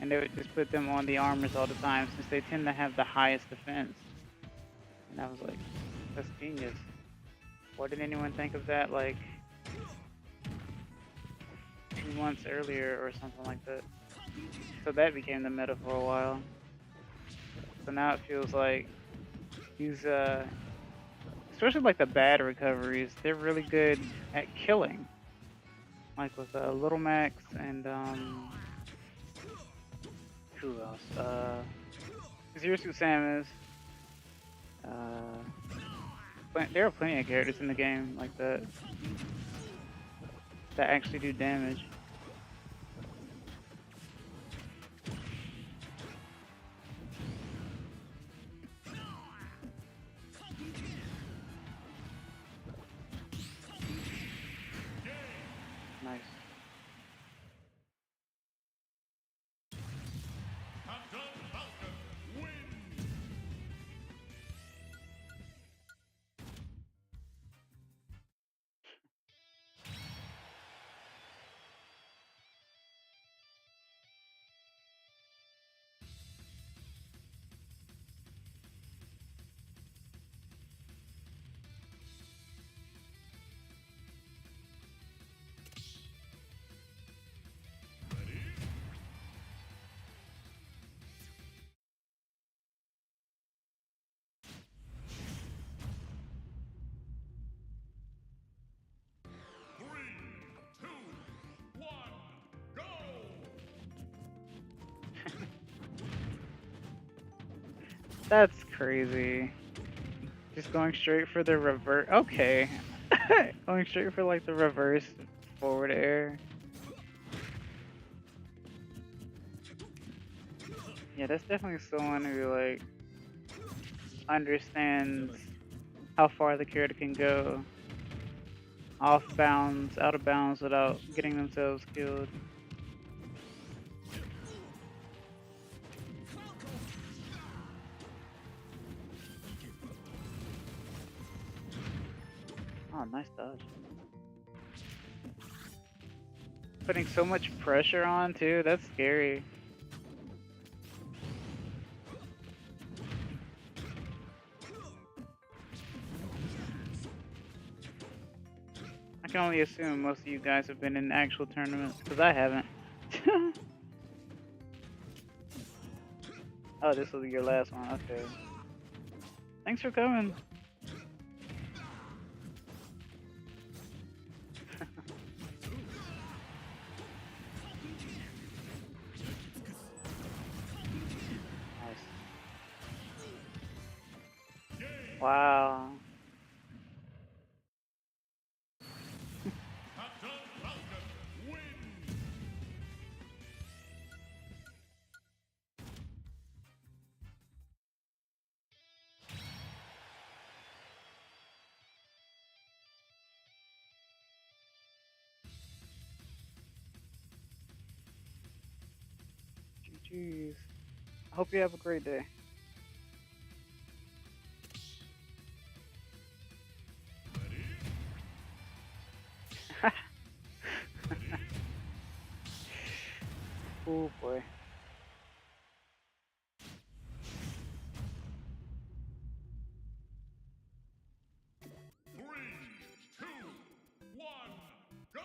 and they would just put them on the armors all the time since they tend to have the highest defense. And I was like, that's genius. Why didn't anyone think of that like 2 months earlier or something like that? So that became the meta for a while. So now it feels like these, especially like the bad recoveries, they're really good at killing. Like with Little Max and who else? Zero Suit Samus. There are plenty of characters in the game like that actually do damage. Nice. Captain Falcon wins. Three, two, one, go! That's crazy. Just going straight for the reverse. Okay. Going straight for like the reverse forward air. Yeah, that's definitely someone who like understands how far the character can go off bounds, out of bounds without getting themselves killed. Oh, nice dodge. Putting so much pressure on too, that's scary. I can only assume most of you guys have been in actual tournaments, because I haven't. Oh, this will be your last one, okay. Thanks for coming. Nice. Wow. Captain Falcon wins. GG's. I hope you have a great day. Oh boy. Three, two, one, go!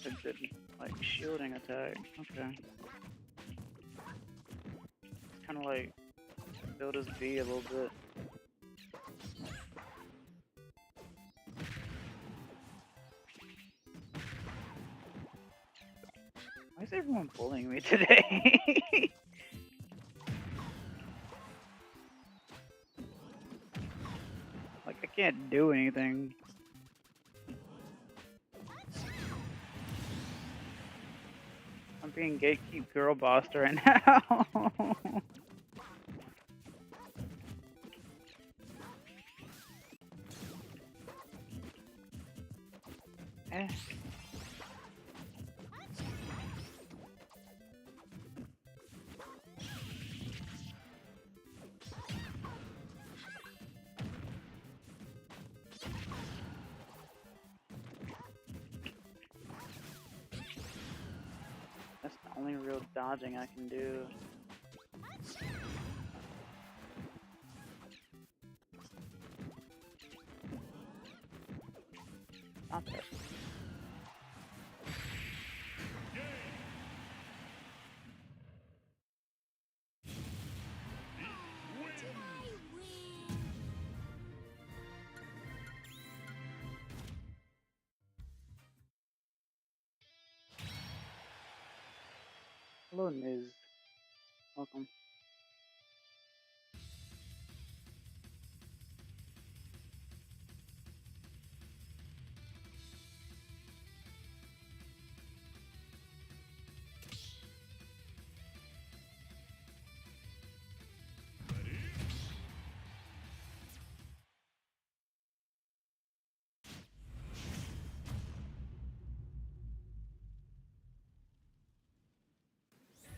a good, like, shielding attack. Okay. It's kind of like build his B a little bit. Why is everyone bullying me today? Like, I can't do anything. I'm being gatekeep girl bossed right now. Eh. That's the only real dodging I can do. Stop it. Hello, Niz. Welcome.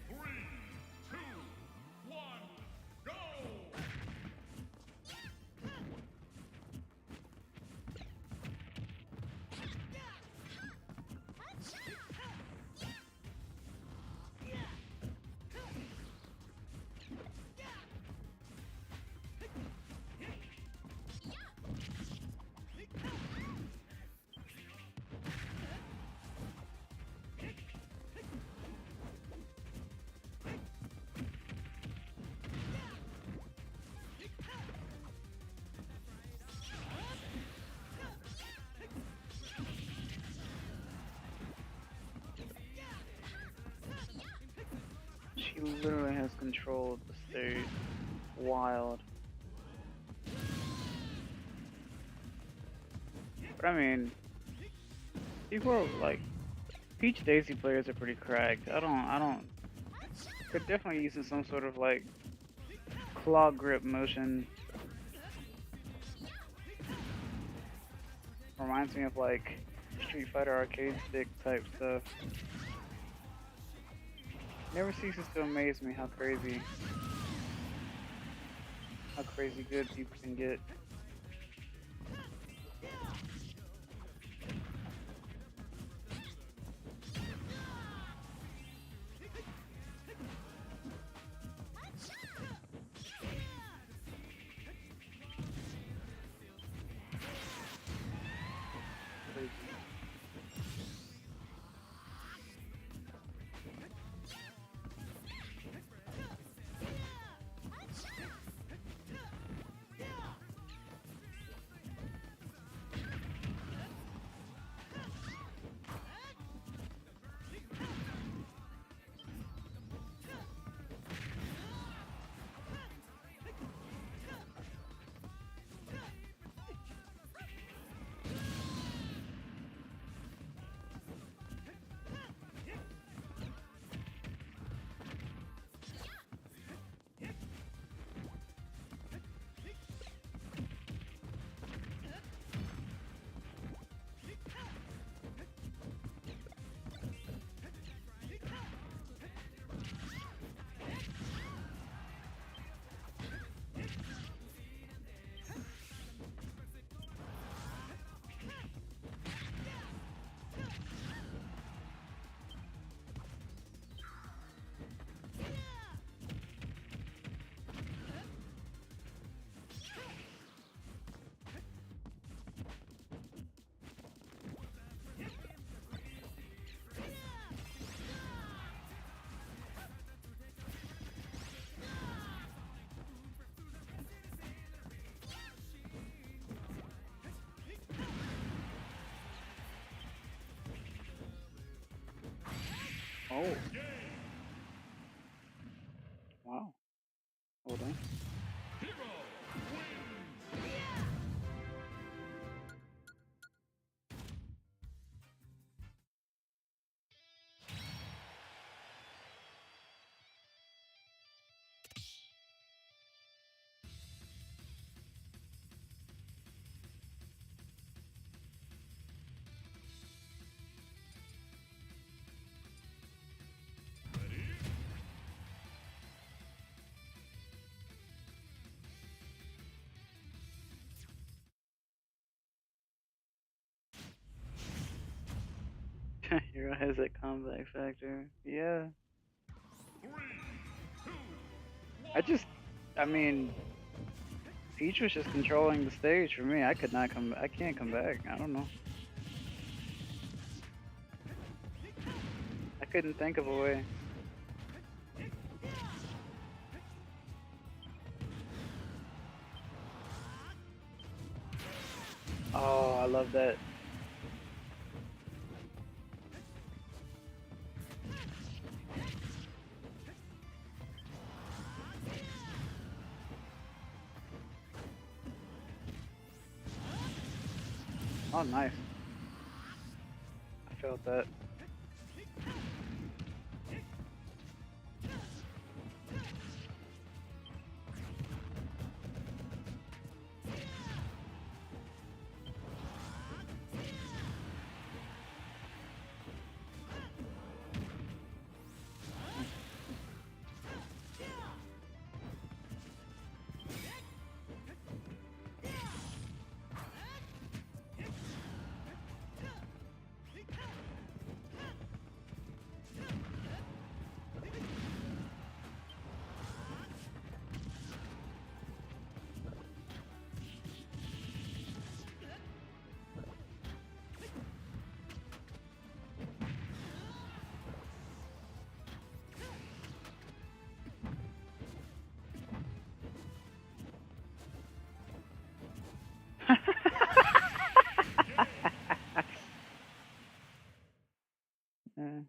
Three, two, one, go! She literally has controlled the stage. Wild. But I mean, people are like, Peach Daisy players are pretty cracked. I don't. They're definitely using some sort of like claw grip motion. Reminds me of like Street Fighter arcade stick type stuff. Never ceases to amaze me how crazy good people can get. Crazy. Oh, wow. Hold on. Hero has that comeback factor. Yeah. I just, I mean, Peach was just controlling the stage for me. I could not come. I can't come back. I don't know. I couldn't think of a way. Oh, I love that. Oh, nice. I felt that. Yeah.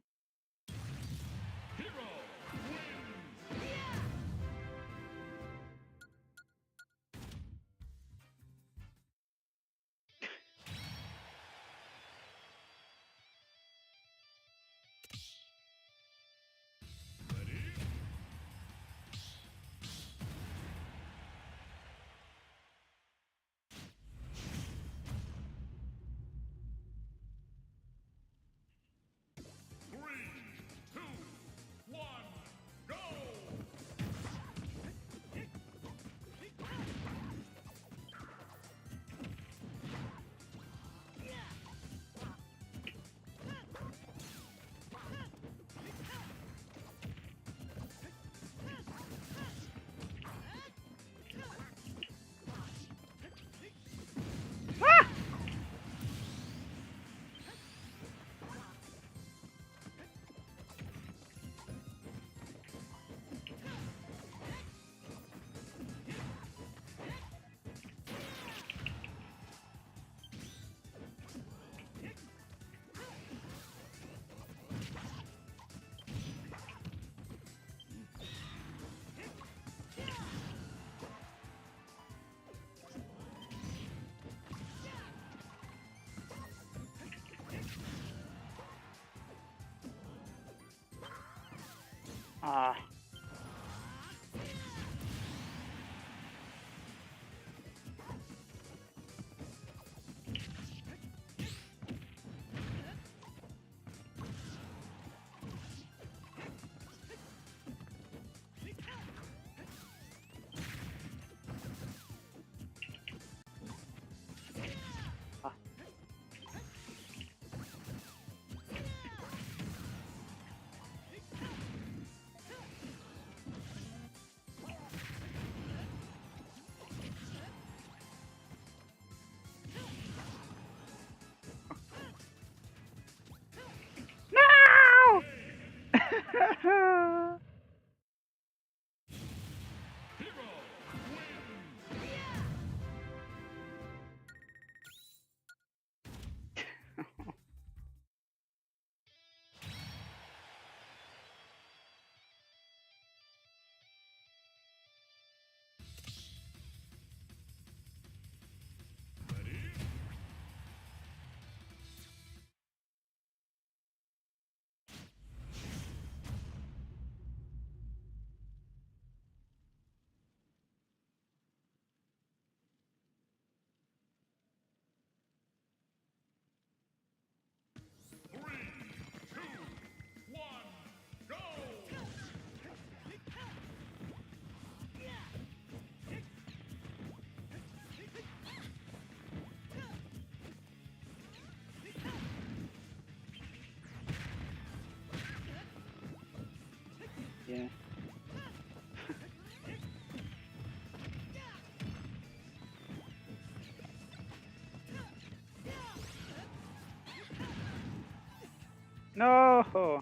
Ah. Ah. No.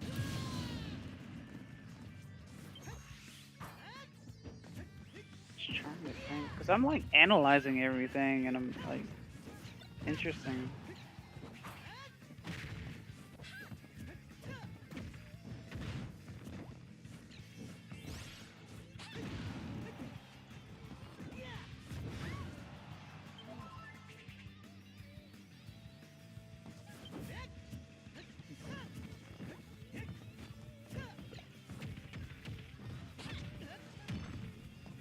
Just trying to think, cause I'm like analyzing everything, and I'm like interesting.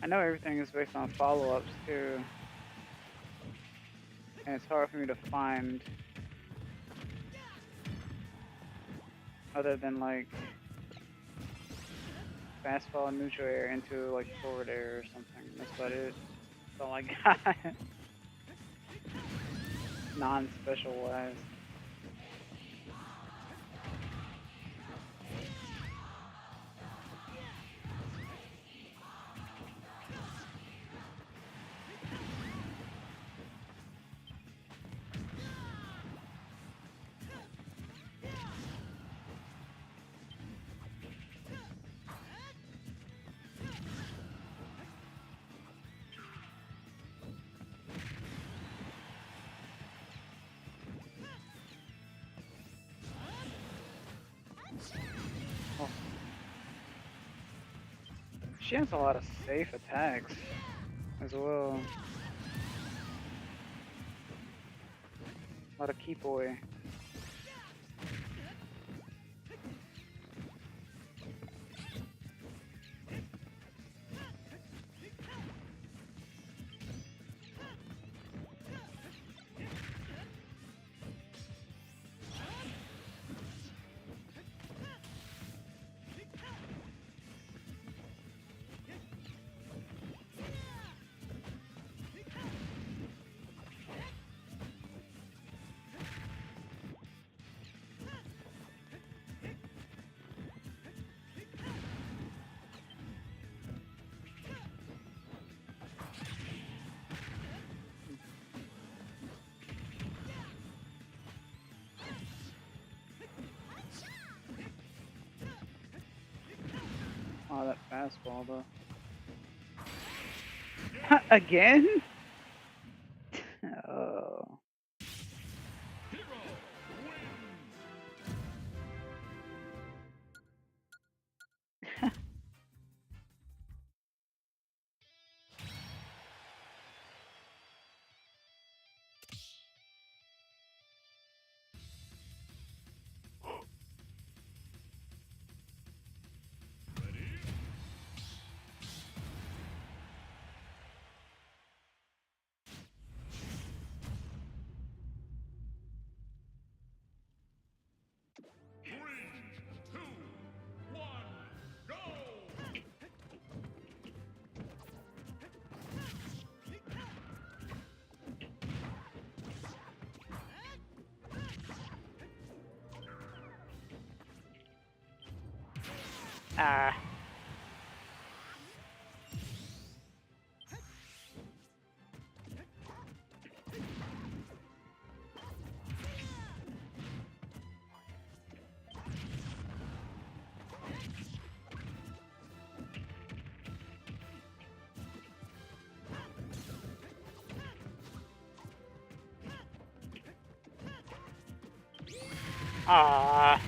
I know everything is based on follow-ups too, and it's hard for me to find other than like fastball, neutral air into like forward air or something. That's about it. That's all I got. Non-special wise. Oh. She has a lot of safe attacks as well. A lot of keep away. Oh, that fastball though. Again? Oh. Three, two, one, go! Ah. Ah.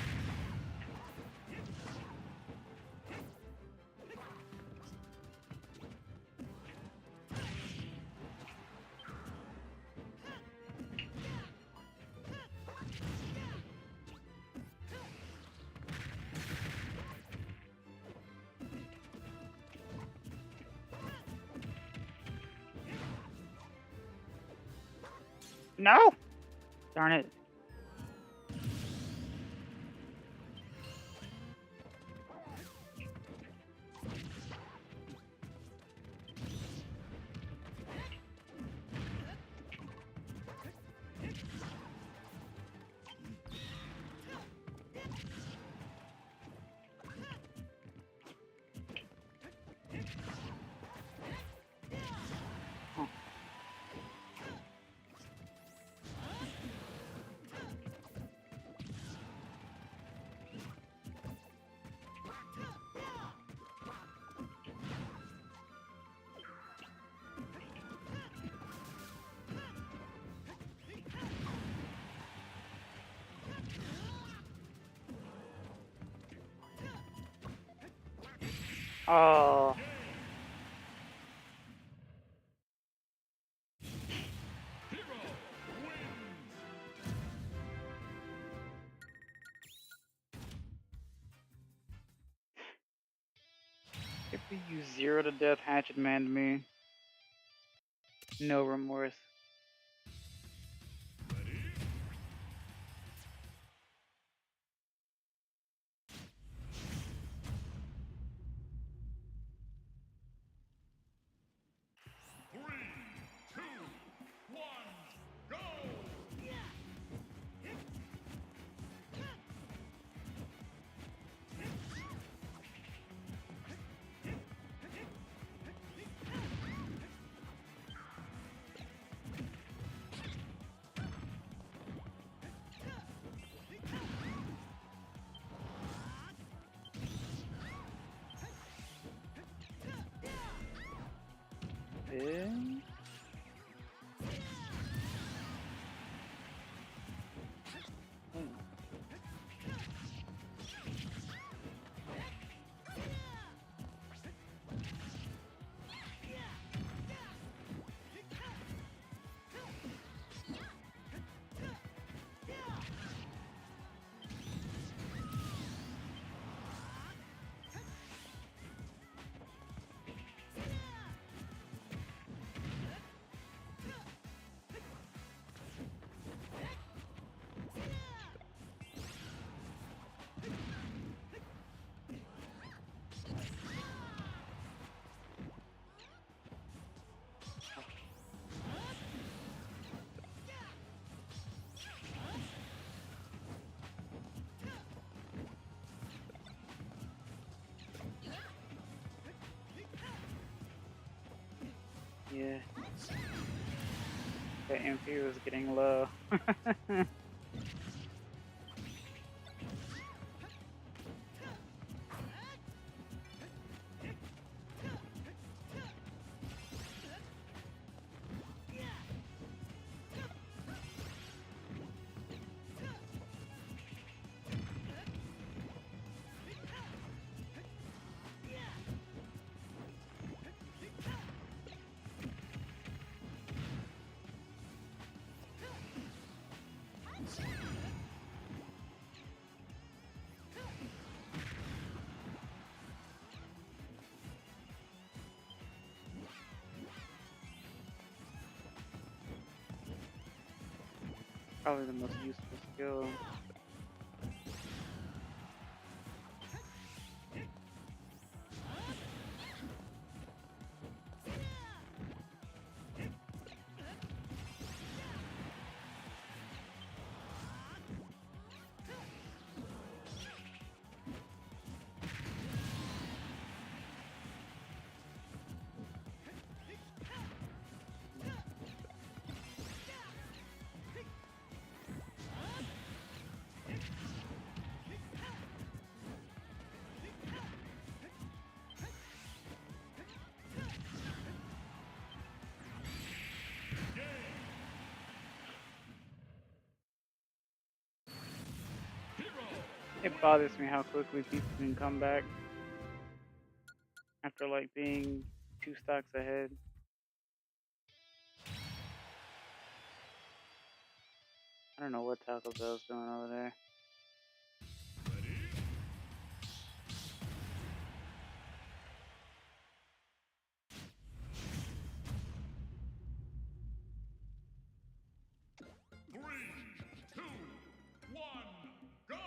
No! Darn it. Oh, Hero wins. if you 0 to death hatchet man to me, no remorse. Ready? Three, two, one, go! Yeah. Yeah. The MP was getting low. Probably the most useful skill. It bothers me how quickly people can come back after like being 2 stocks ahead. I don't know what Taco Bell's doing over there. Three, two, one, go!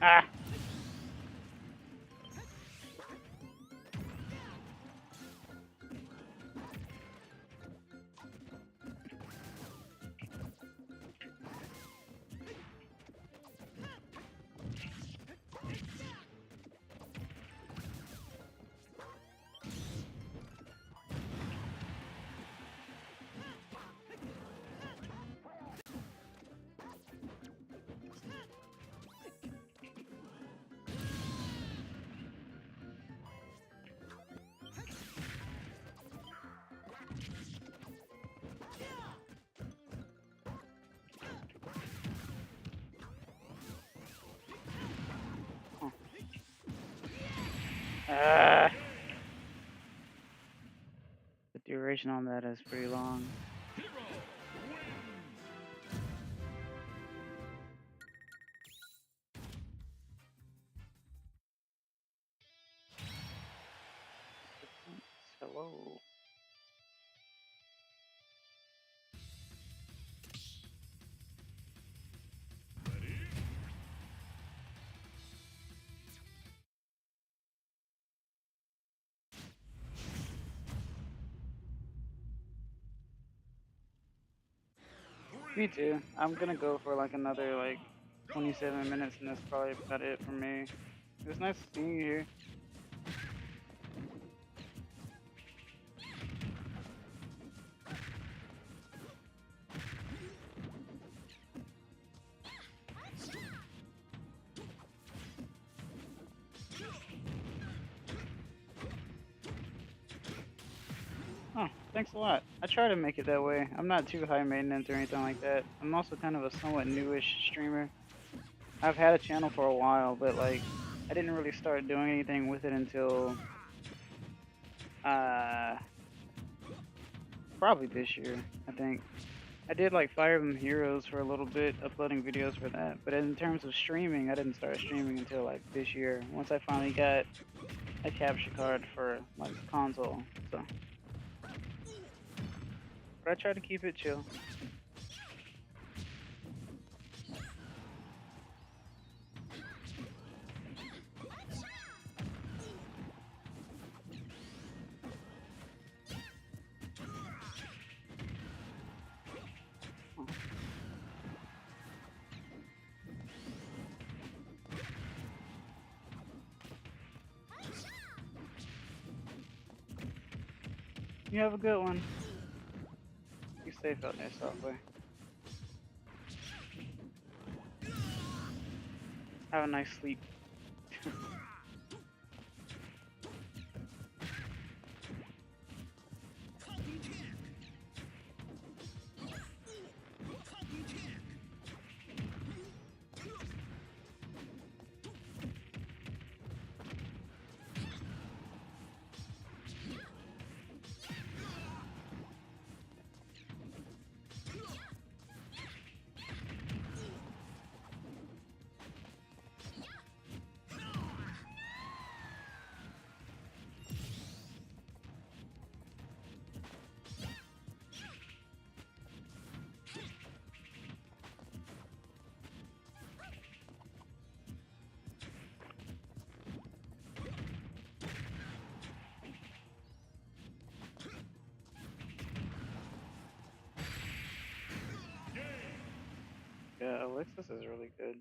Ah! Ah! The duration on that is pretty long. Hero wins. Hello. Ready? Me too. I'm gonna go for like another like 27 minutes, and that's probably about it for me. It was nice seeing you here. Oh, thanks a lot. I try to make it that way. I'm not too high maintenance or anything like that. I'm also kind of a somewhat newish streamer. I've had a channel for a while, but like I didn't really start doing anything with it until uh probably this year, I think. I did like Fire Emblem Heroes for a little bit, uploading videos for that. But in terms of streaming, I didn't start streaming until like this year. Once I finally got a capture card for like console. So, but I try to keep it chill. You have a good one. Be safe out there, Software. Have a nice sleep. Yeah, Alexis is really good.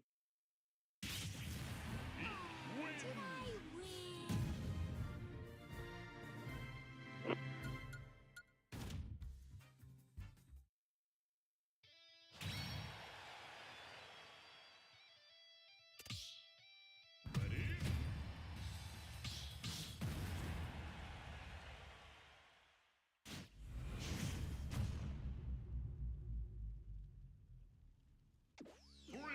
Three,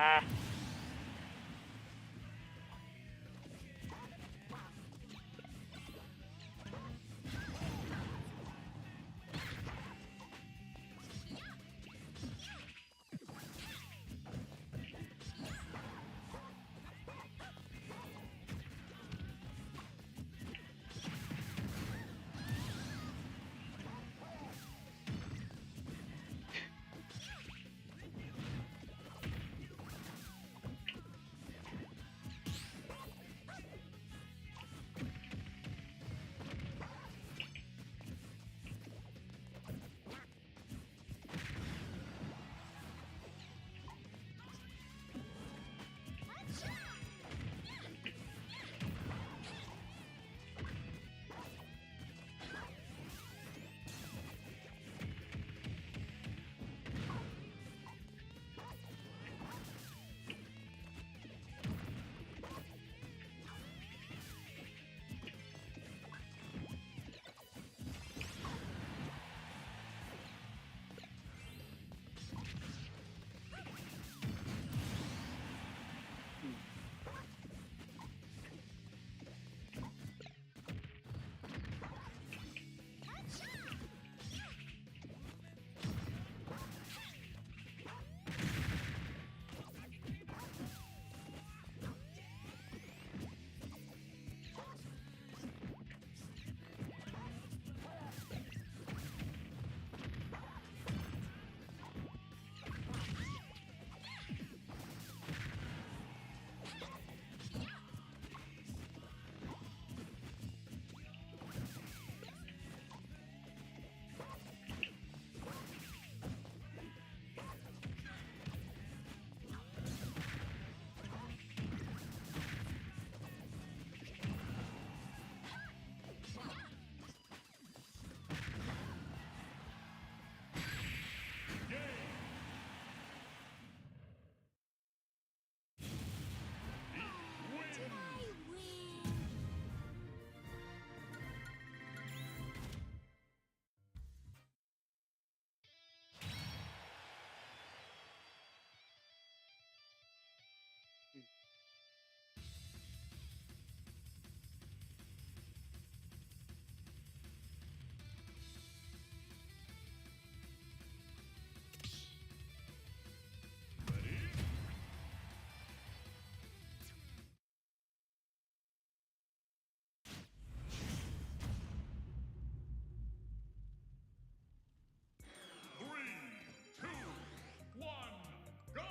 Ah. Three, two, one, go!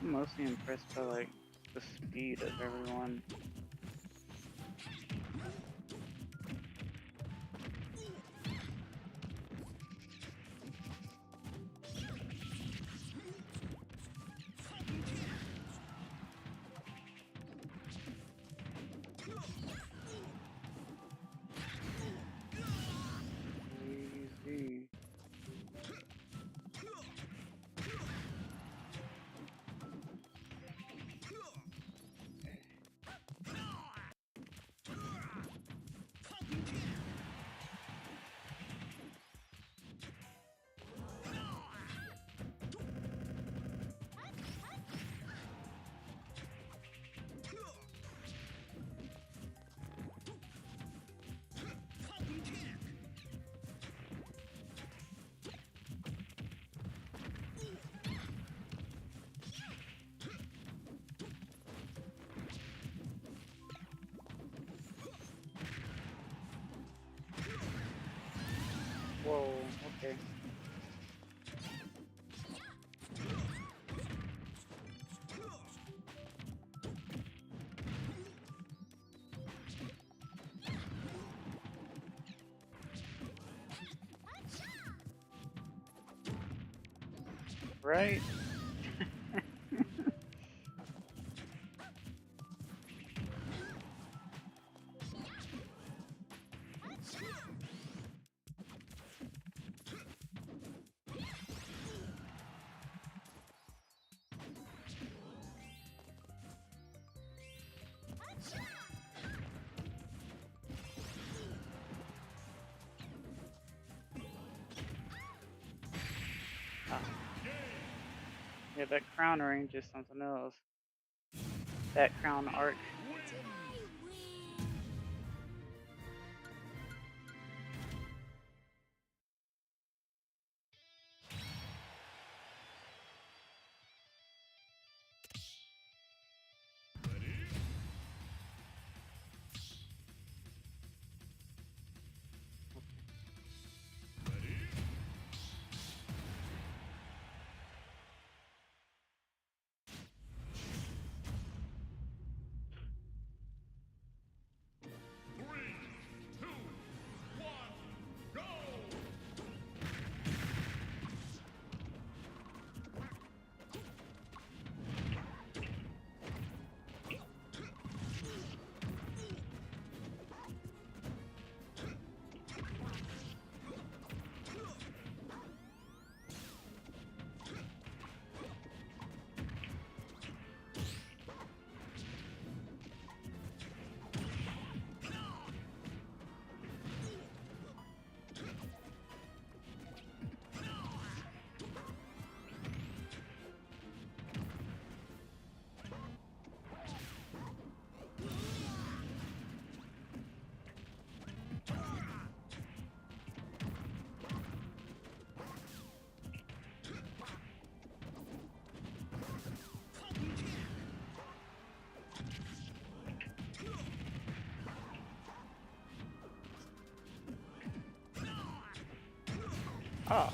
I'm mostly impressed by like the speed of everyone. Easy. Okay. Right? Ah, yeah, that crown range is something else. That crown arc. Three, two, one, go! Oh.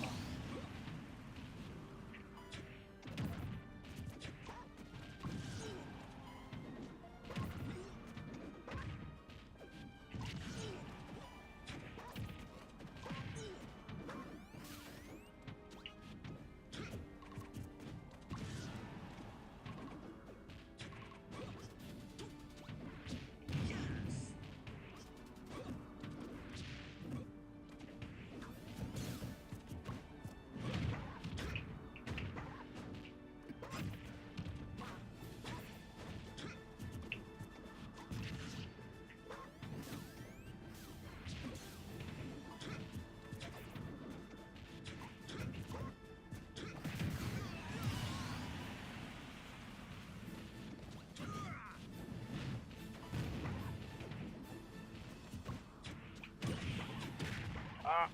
Ah.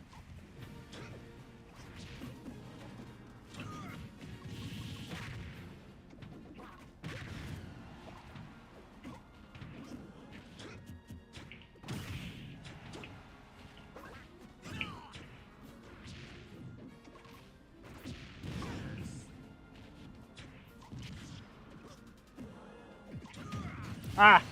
Ah.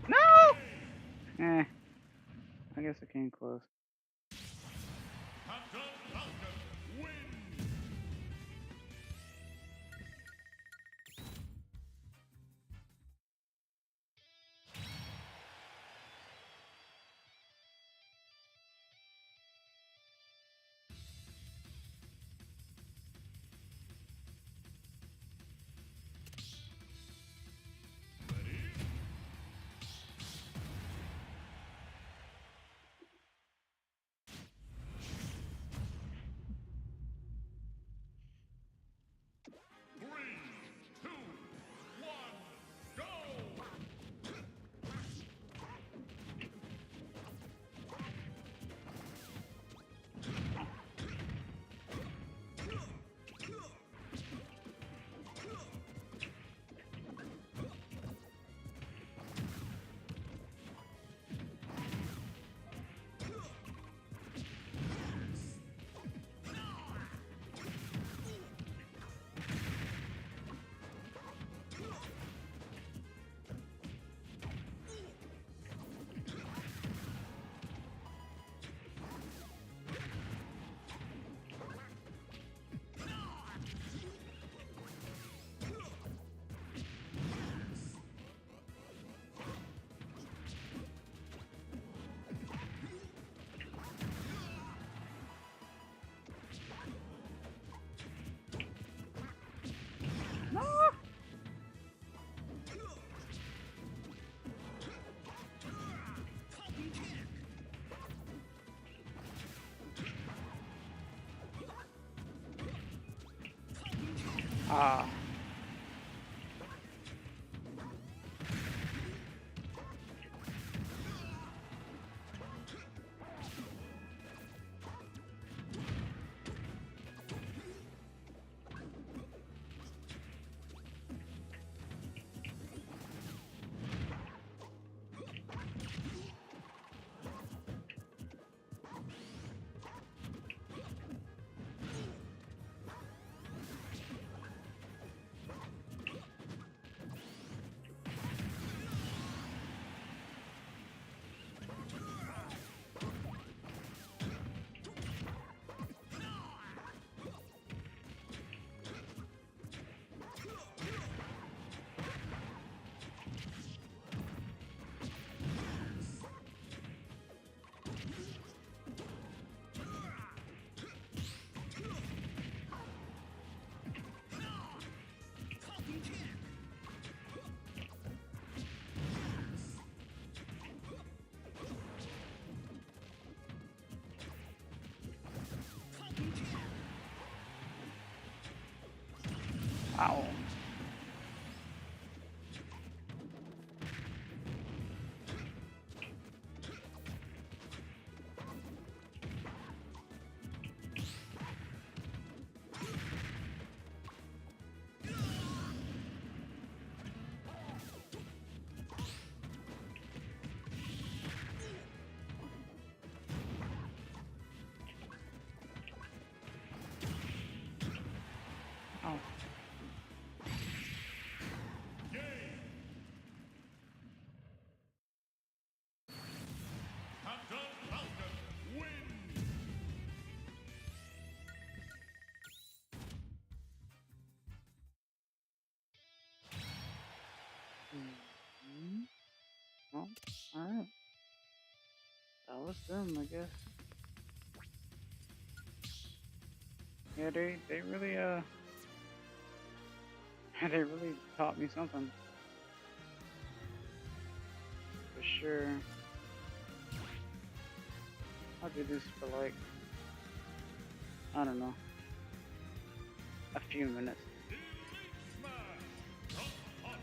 No! Eh. I guess it came close. Captain Falcon wins. Three, two, one, go! No! Ah. Wow. Oh. Game. Captain Falcon wins. Mhm. Well, alright. That was them, I guess. Yeah, they really they really taught me something for sure. I'll do this for like, I don't know, a few minutes. Elite Smash. The Hunt.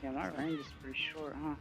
Yeah, my range is pretty short, huh?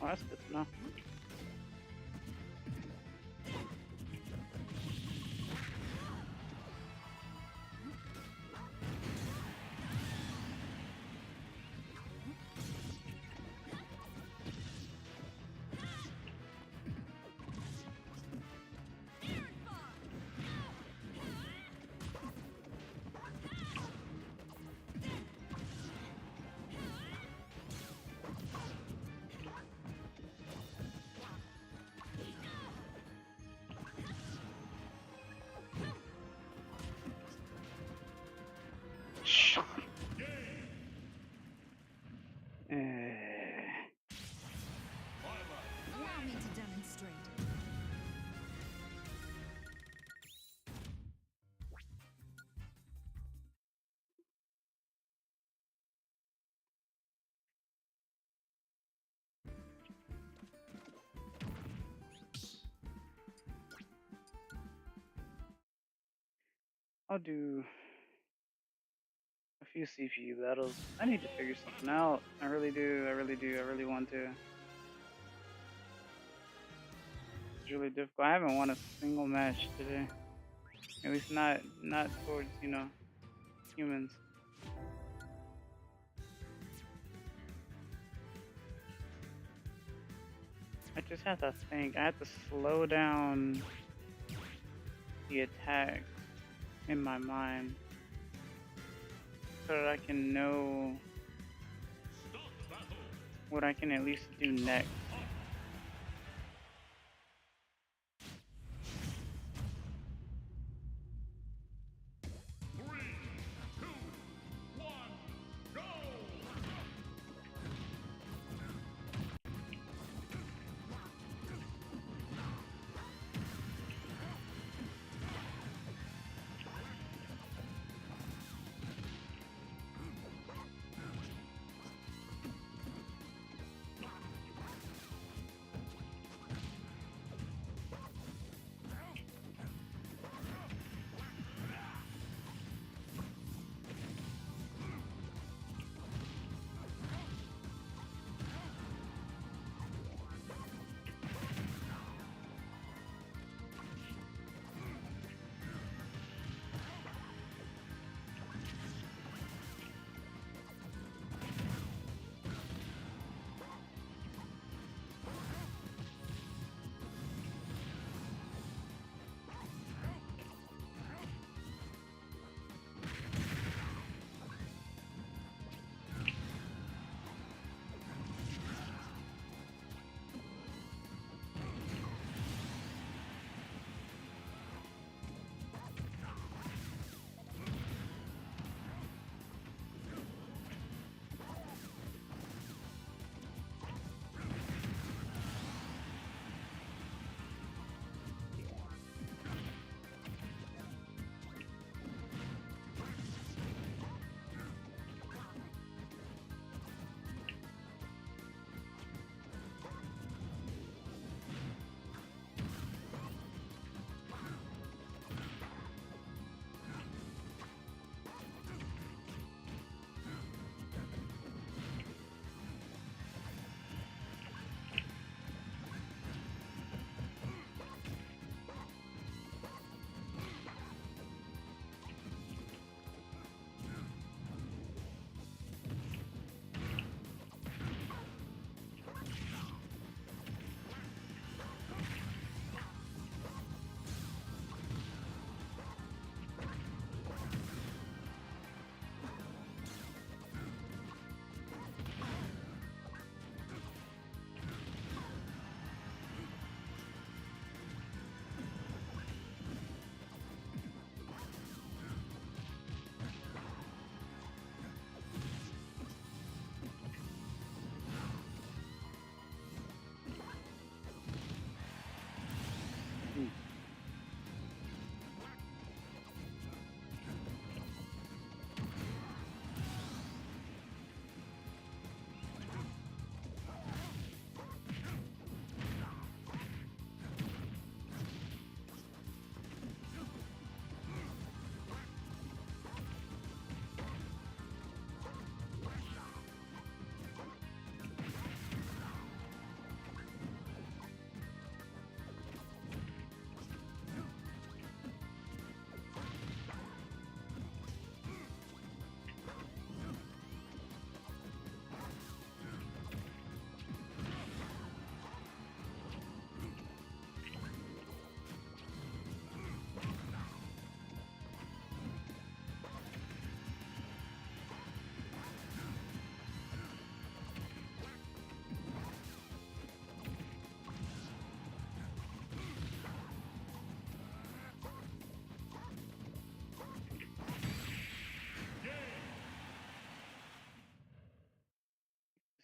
Oh, that's good to know. Uh, Allow me to demonstrate. I'll do a few CPU battles. I need to figure something out. I really do. I really do. I really want to. It's really difficult. I haven't won a single match today. At least not towards, humans. I just have to think. I have to slow down the attack in my mind so that I can know Stop battle. what I can at least do next. Three, two, one, go!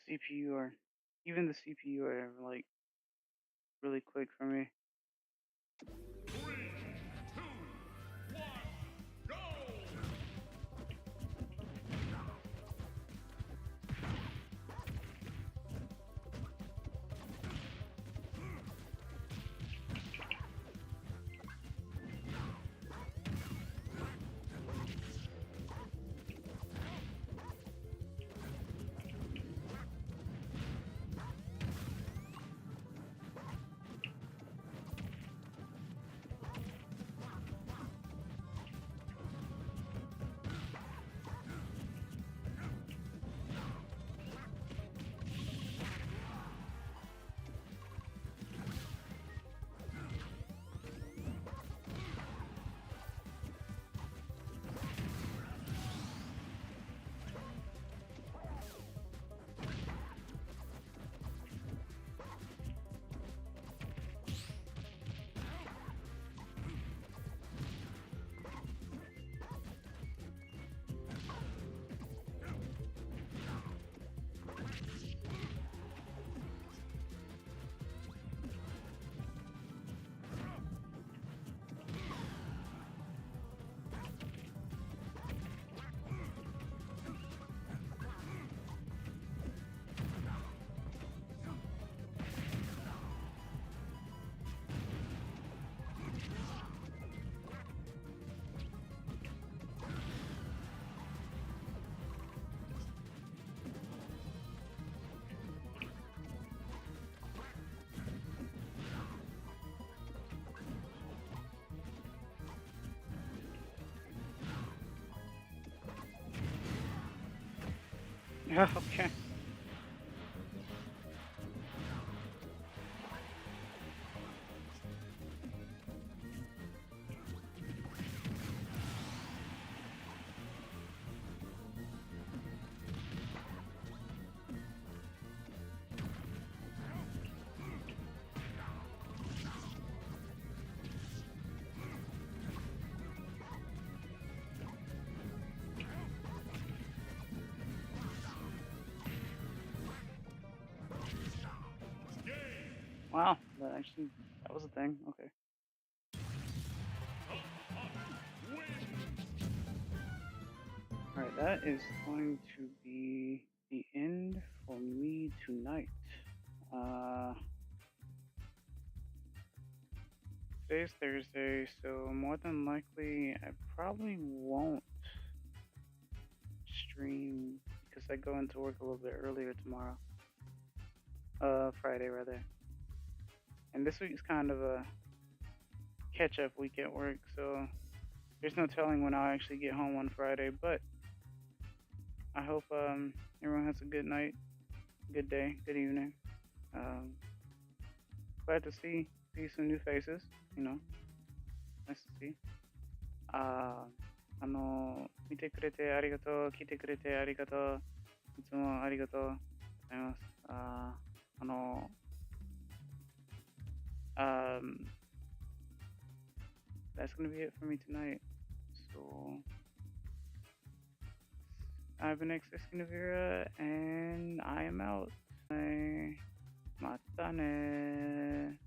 CPU or even the CPU are like really quick for me. 3, 2, 1, go! Okay. Wow, that was a thing. Okay. All right, that is going to be the end for me tonight. Uh, Today's Thursday, so more than likely I probably won't stream because I go into work a little bit earlier tomorrow. Friday rather. And this week's kind of a catch-up week at work, so there's no telling when I'll actually get home on Friday. But I hope everyone has a good night, good day, good evening. Um, Glad to see some new faces. You know, nice to see. 見てくれてありがとう、来てくれてありがとう、いつもありがとうございます。That's gonna be it for me tonight. So, I've been Xiskinavira, and I am out. Bye. Mata ne.